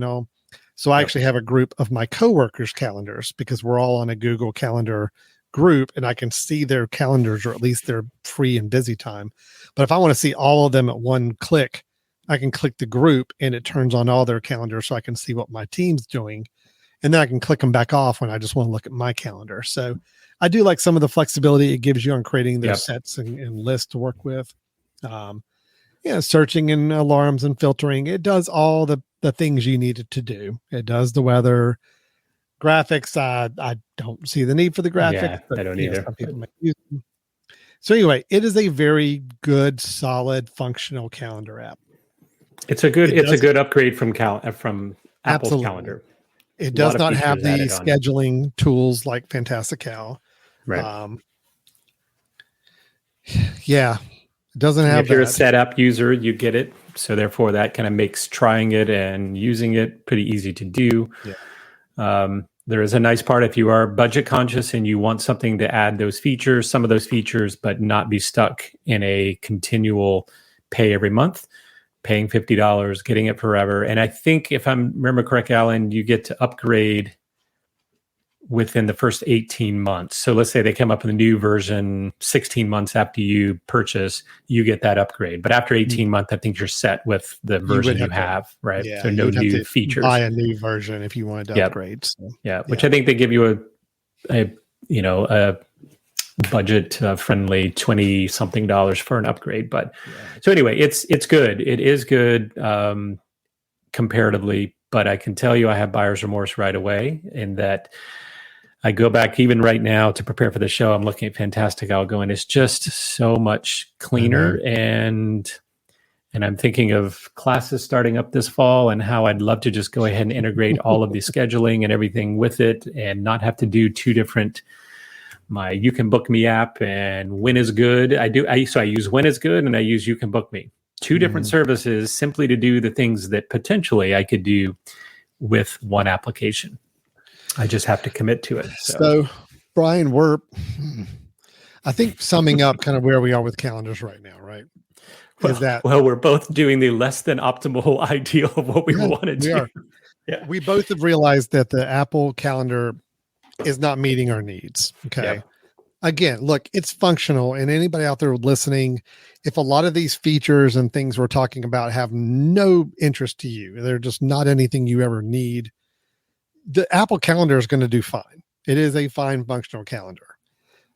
B: So I actually have a group of my coworkers' calendars because we're all on a Google Calendar group, and I can see their calendars, or at least their free and busy time. But if I want to see all of them at one click, I can click the group and it turns on all their calendars so I can see what my team's doing. And then I can click them back off when I just want to look at my calendar. So I do like some of the flexibility it gives you on creating those sets and lists to work with. Searching and alarms and filtering. It does all the things you need it to do. It does the weather. Graphics, I don't see the need for the graphics.
C: Yeah,
B: but,
C: I don't either.
B: Some people might use them. So anyway, it is a very good, solid, functional calendar app.
C: It's a good upgrade from Apple's
B: Absolutely.
C: calendar.
B: It does not have the scheduling tools like Fantastical.
C: Right.
B: It doesn't have.
C: If you're a SetApp user, you get it. So therefore, that kind of makes trying it and using it pretty easy to do. Yeah. There is a nice part if you are budget conscious and you want something to add some of those features, but not be stuck in a continual pay every month. Paying $50, getting it forever. And I think if I remember correctly, Alan, you get to upgrade within the first 18 months. So let's say they come up with a new version 16 months after you purchase, you get that upgrade. But after 18 months, I think you're set with the version you have, right?
B: Yeah,
C: so no new features.
B: Buy a new version if you wanted to upgrade. So,
C: which I think they give you a budget friendly $20-something for an upgrade. But so anyway, it's good. It is good comparatively, but I can tell you I have buyer's remorse right away in that I go back even right now to prepare for the show. I'm looking at Fantastical going, it's just so much cleaner. And I'm thinking of classes starting up this fall and how I'd love to just go ahead and integrate all of the scheduling and everything with it and not have to do two different my You Can Book Me app and When Is Good. So I use When Is Good and I use You Can Book Me. Two different services simply to do the things that potentially I could do with one application. I just have to commit to it.
B: So Brian, I think summing up kind of where we are with calendars right now, right?
C: We're both doing the less than optimal ideal of what we want to do.
B: We both have realized that the Apple Calendar is not meeting our needs. Okay. again, look, it's functional, and anybody out there listening, if a lot of these features and things we're talking about have no interest to you, they're just not anything you ever need, the Apple Calendar is going to do fine. It is a fine functional calendar.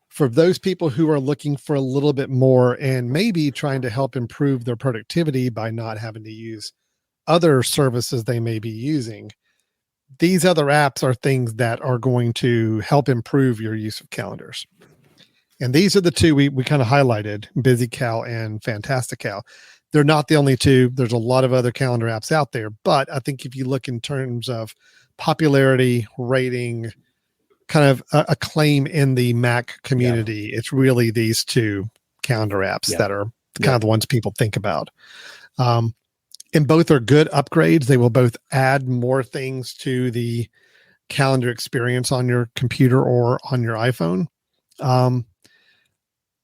B: For those people who are looking for a little bit more and maybe trying to help improve their productivity by not having to use other services they may be using, these other apps are things that are going to help improve your use of calendars. And these are the two we kind of highlighted, BusyCal and Fantastical. They're not the only two. There's a lot of other calendar apps out there, but I think if you look in terms of popularity, rating, kind of acclaim in the Mac community, it's really these two calendar apps that are kind of the ones people think about. And both are good upgrades. They will both add more things to the calendar experience on your computer or on your iPhone.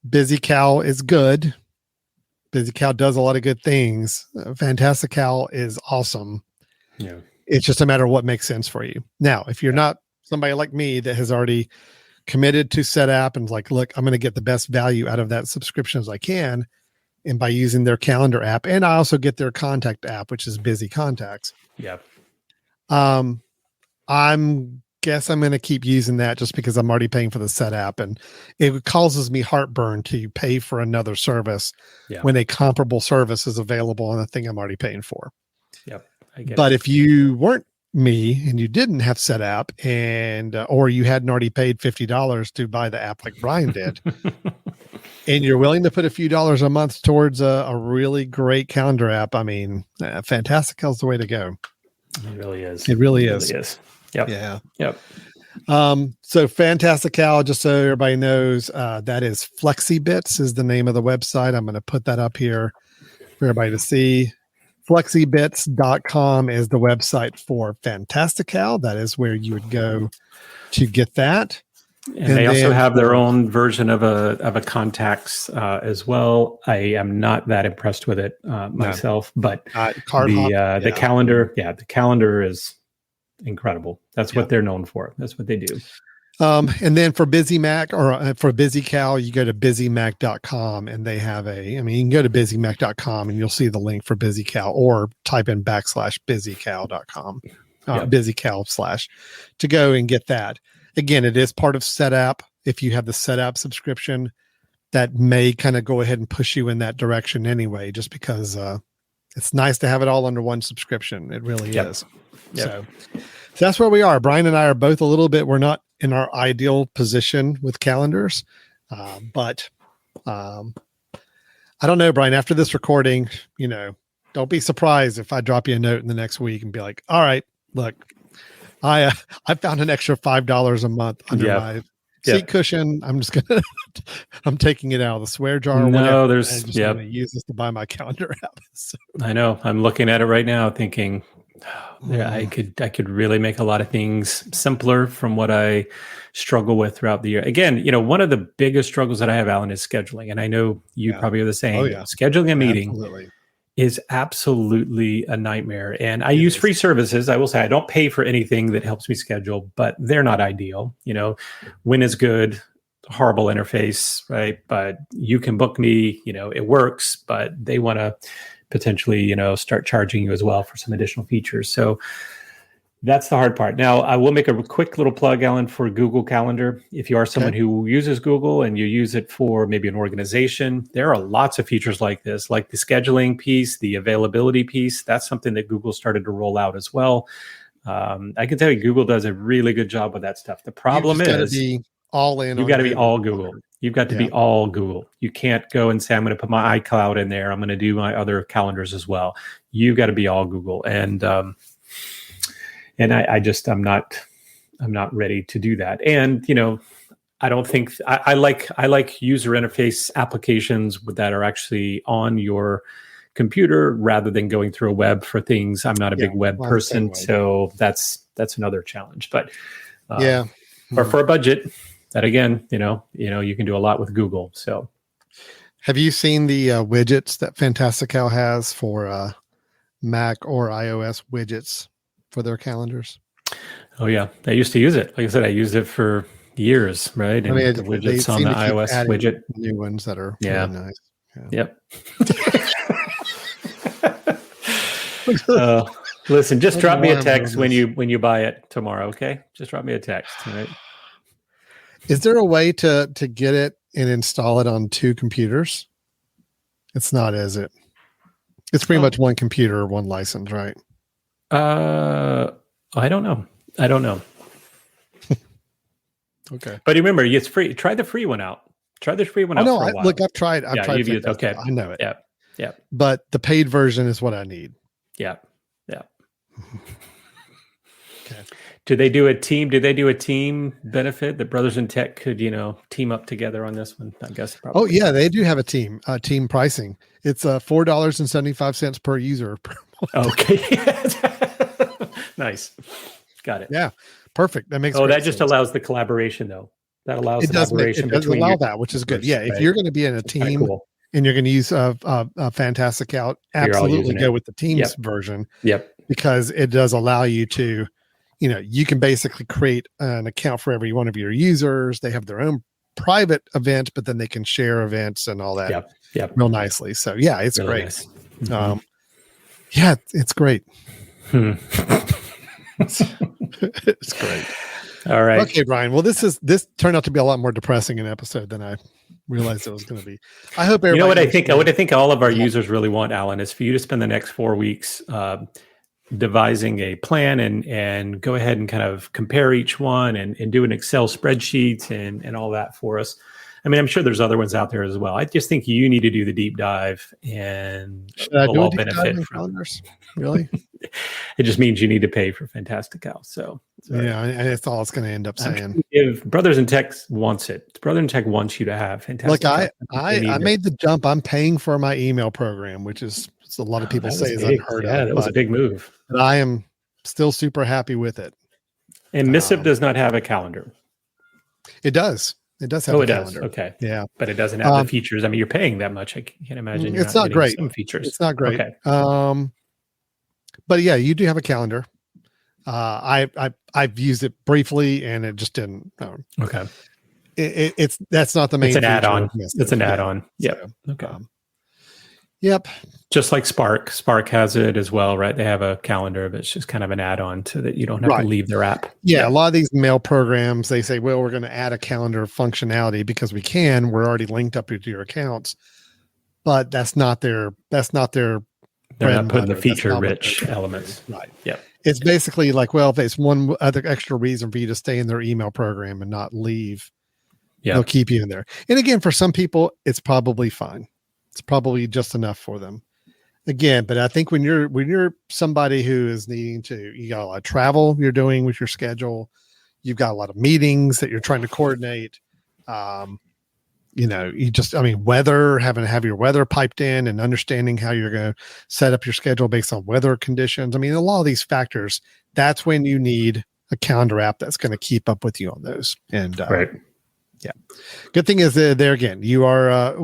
B: BusyCal is good. BusyCal does a lot of good things. Fantastical is awesome.
C: Yeah.
B: It's just a matter of what makes sense for you. Now, if you're not somebody like me that has already committed to SetApp and like, look, I'm going to get the best value out of that subscription as I can, and by using their calendar app, and I also get their contact app, which is Busy Contacts.
C: Yeah.
B: I'm going to keep using that just because I'm already paying for the SetApp, and it causes me heartburn to pay for another service when a comparable service is available on the thing I'm already paying for.
C: Yep. I get
B: But
C: it.
B: if you weren't me and you didn't have SetApp and or you hadn't already paid $50 to buy the app like Brian did, and you're willing to put a few dollars a month towards a really great calendar app, I mean, Fantastical is the way to go.
C: It really is.
B: It really is.
C: Yep.
B: Yeah.
C: Yep.
B: So Fantastical, just so everybody knows, that is FlexiBits is the name of the website. I'm going to put that up here for everybody to see. Flexibits.com is the website for Fantastical. That is where you would go to get that.
C: And they also have their own version of a contacts as well. I am not that impressed with it myself, but the calendar, the calendar is incredible. That's what they're known for. That's what they do.
B: And then for Busy Mac or for BusyCal, you go to busymac.com and they have you can go to busymac.com and you'll see the link for BusyCal, or type in /busycal.com, BusyCal/ to go and get that. Again, it is part of SetApp. If you have the SetApp subscription, that may kind of go ahead and push you in that direction anyway, just because it's nice to have it all under one subscription. It really is. So that's where we are. Brian and I are both a little bit, we're not in our ideal position with calendars. But I don't know, Brian, after this recording, don't be surprised if I drop you a note in the next week and be like, all right, look, I found an extra $5 a month under my seat cushion. I'm just going to, I'm taking it out of the swear jar. Or whatever,
C: there's,
B: I'm just going to use this to buy my calendar app. So.
C: I know. I'm looking at it right now thinking, I could really make a lot of things simpler from what I struggle with throughout the year. Again, one of the biggest struggles that I have, Alan, is scheduling. And I know you probably are the same. Scheduling a meeting is absolutely a nightmare. And I use free services. I will say I don't pay for anything that helps me schedule, but they're not ideal. When is good, horrible interface, right? But you can book me, it works, but they want to potentially, start charging you as well for some additional features. So that's the hard part. Now, I will make a quick little plug, Alan, for Google Calendar. If you are someone who uses Google and you use it for maybe an organization, there are lots of features like this, like the scheduling piece, the availability piece. That's something that Google started to roll out as well. I can tell you, Google does a really good job with that stuff. The problem is
B: be all in.
C: You've got to be all Google. You've got to be all Google. You can't go and say, I'm going to put my iCloud in there. I'm going to do my other calendars as well. You've got to be all Google. And I'm not ready to do that. And, I don't think I like user interface applications that are actually on your computer rather than going through a web for things. I'm not a big web person. So that's another challenge, but or for a budget, that again, you can do a lot with Google. So,
B: have you seen the widgets that Fantastical has for Mac or iOS widgets for their calendars?
C: Oh yeah, I used to use it. Like I said, I used it for years, right?
B: I
C: And
B: mean,
C: the
B: they
C: widgets on
B: seem
C: the
B: to keep
C: iOS
B: adding
C: widget.
B: new ones that are
C: Yeah.
B: really nice. Yeah.
C: Yep. Listen, just drop me a text when
B: this.
C: you buy it tomorrow, okay? Just drop me a text, all right?
B: Is there a way to get it and install it on 2 computers? It's not, is it? It's pretty much one computer, one license, right?
C: I don't know.
B: Okay.
C: But remember, it's free. Try the free one out. Try the free one out for a while.
B: Look, I've tried.
C: You've used, okay.
B: I know it.
C: Yeah.
B: But the paid version is what I need.
C: Yeah.
B: Okay.
C: Did they do a team benefit that Brothers in Tech could, team up together on this one? I guess probably.
B: Oh yeah, they do have a team pricing. It's $4.75 per user.
C: Okay. Nice. Got it.
B: Yeah. Perfect. That makes
C: that just
B: sense.
C: allows the collaboration though. That allows
B: it does
C: between
B: allow that, which is good. Yeah.
C: right?
B: If you're going to be in a team and you're going to use a Fantastic Out, absolutely go with the Teams version.
C: Yep.
B: Because it does allow you to, you can basically create an account for every one of your users. They have their own private event, but then they can share events and all that real nicely. So yeah, it's really great. Nice. Mm-hmm. Yeah, it's great. It's great.
C: All right.
B: Okay, Brian. Well, this turned out to be a lot more depressing an episode than I realized it was going to be. I hope everybody.
C: What I think all of our users really want, Alan, is for you to spend the next 4 weeks devising a plan and go ahead and kind of compare each one and do an Excel spreadsheet and all that for us. I mean, I'm sure there's other ones out there as well. I just think you need to do the deep dive, and we'll all benefit from calendars.
B: Really?
C: It just means you need to pay for Fantastic Out. So
B: yeah, and it's all it's going to end up saying.
C: If Brothers in Tech wants it, Brothers in Tech wants you to have Fantastic.
B: Look, I made the jump. I'm paying for my email program, which is a lot of people say is unheard of.
C: Yeah, that was a big move.
B: But I am still super happy with it.
C: And Missip does not have a calendar.
B: It does. It does have a calendar.
C: Does. Okay.
B: Yeah.
C: But it doesn't have the features. I mean, you're paying that much. I can't imagine
B: it's not great.
C: Some features.
B: It's not great.
C: Okay.
B: But yeah, you do have a calendar. I've used it briefly and it just didn't.
C: Okay.
B: That's not the main.
C: It's an add-on. It's an add-on. Yep. So, okay.
B: Yep.
C: Just like Spark. Spark has it as well, right? They have a calendar, but it's just kind of an add-on so that you don't have to leave their app.
B: Yeah, a lot of these mail programs, they say, well, we're going to add a calendar functionality because we can. We're already linked up to your accounts. But that's not their
C: They're not putting the feature-rich elements.
B: Right.
C: Yeah.
B: It's basically like, well, if it's one other extra reason for you to stay in their email program and not leave, they'll keep you in there. And again, for some people, it's probably fine. It's probably just enough for them. Again, but I think when you're somebody who is needing to, you got a lot of travel you're doing with your schedule, you've got a lot of meetings that you're trying to coordinate. Weather, having to have your weather piped in and understanding how you're going to set up your schedule based on weather conditions. I mean, a lot of these factors, that's when you need a calendar app that's going to keep up with you on those. And
C: right.
B: Yeah. Good thing is there again, you are,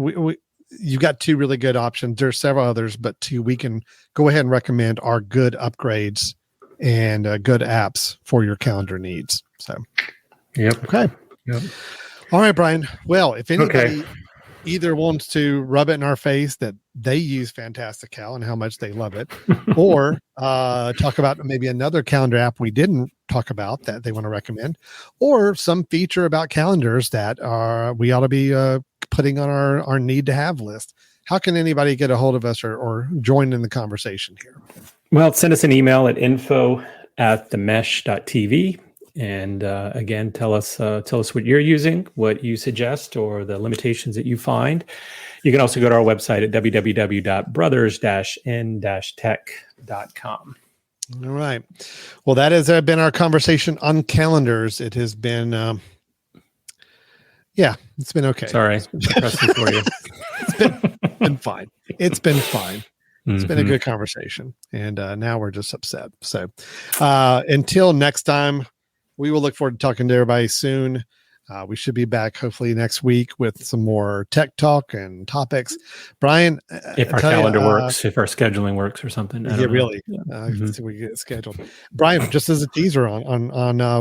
B: you've got 2 really good options. There's several others, but 2 we can go ahead and recommend are good upgrades and good apps for your calendar needs. So,
C: yep.
B: Okay.
C: Yep.
B: All right, Brian. Well, if anybody either wants to rub it in our face that they use Fantastic Cal and how much they love it, or talk about maybe another calendar app we didn't talk about that they want to recommend, or some feature about calendars that we ought to be putting on our need to have list, how can anybody get a hold of us or join in the conversation here?
C: Well, send us an email at info@themesh.tv. And again, tell us what you're using, what you suggest, or the limitations that you find. You can also go to our website at www.brothers-n-tech.com.
B: All right. Well, that has been our conversation on calendars. It has been, it's been okay.
C: Sorry, depressing for you.
B: It's been fine. It's been fine. It's been a good conversation, and now we're just upset. So until next time, we will look forward to talking to everybody soon. We should be back hopefully next week with some more tech talk and topics. Brian,
C: if our calendar works, if our scheduling works or something.
B: We get it scheduled. Brian, just as a teaser on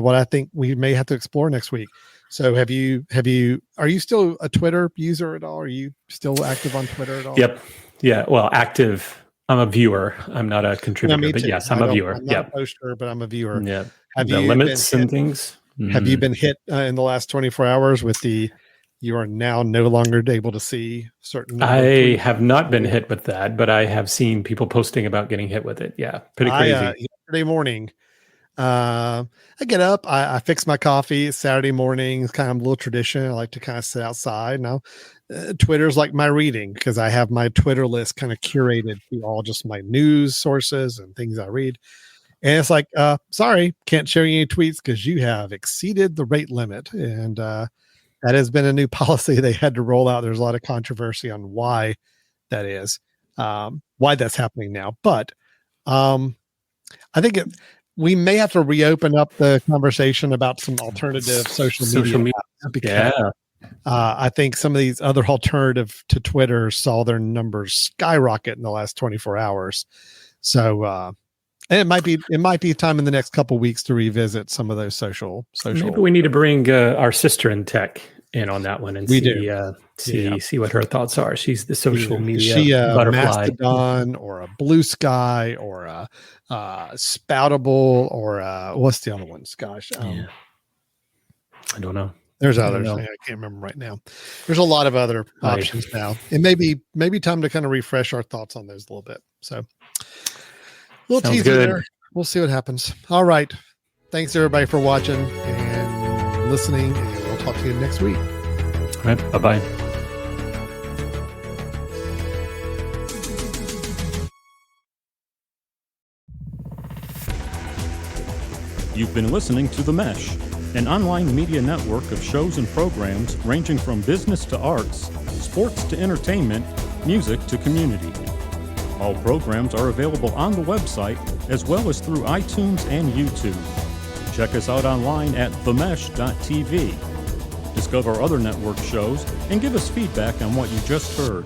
B: what I think we may have to explore next week. So are you still a Twitter user at all? Are you still active on Twitter at all?
C: Yep. Yeah. Well, active. I'm a viewer. I'm not a contributor,
B: me
C: but
B: too.
C: yes, I'm a viewer.
B: I'm not a poster, but I'm a viewer.
C: Yeah.
B: Have
C: The
B: you
C: limits
B: been hit,
C: and things.
B: Have you been hit in the last 24 hours with you are now no longer able to see certain number of
C: I
B: tweets?
C: have not been hit with that, but I have seen people posting about getting hit with it. Yeah. Pretty crazy.
B: Yesterday morning, I get up, I fix my coffee. It's Saturday morning. It's kind of a little tradition. I like to kind of sit outside. Now, Twitter's like my reading because I have my Twitter list kind of curated to all just my news sources and things I read. And it's like, sorry, can't share any tweets because you have exceeded the rate limit. And that has been a new policy they had to roll out. There's a lot of controversy on why that is, why that's happening now. But I think we may have to reopen up the conversation about some alternative social media. Because, I think some of these other alternative to Twitter saw their numbers skyrocket in the last 24 hours. So, and it might be time in the next couple of weeks to revisit some of those social.
C: Maybe we need to bring our sister in tech in on that one and see what her thoughts are. She's the social media
B: she
C: butterfly.
B: Mastodon or a Blue Sky or a Spoutable or what's the other ones? Gosh,
C: I don't know.
B: There's others. I can't remember right now. There's a lot of other options now. It may be time to kind of refresh our thoughts on those a little bit. So a little teaser there. We'll see what happens. All right. Thanks everybody for watching and listening. And we'll talk to you next week.
C: All right. Bye-bye.
A: You've been listening to The Mesh, an online media network of shows and programs ranging from business to arts, sports to entertainment, music to community. All programs are available on the website as well as through iTunes and YouTube. Check us out online at themesh.tv. Discover other network shows and give us feedback on what you just heard.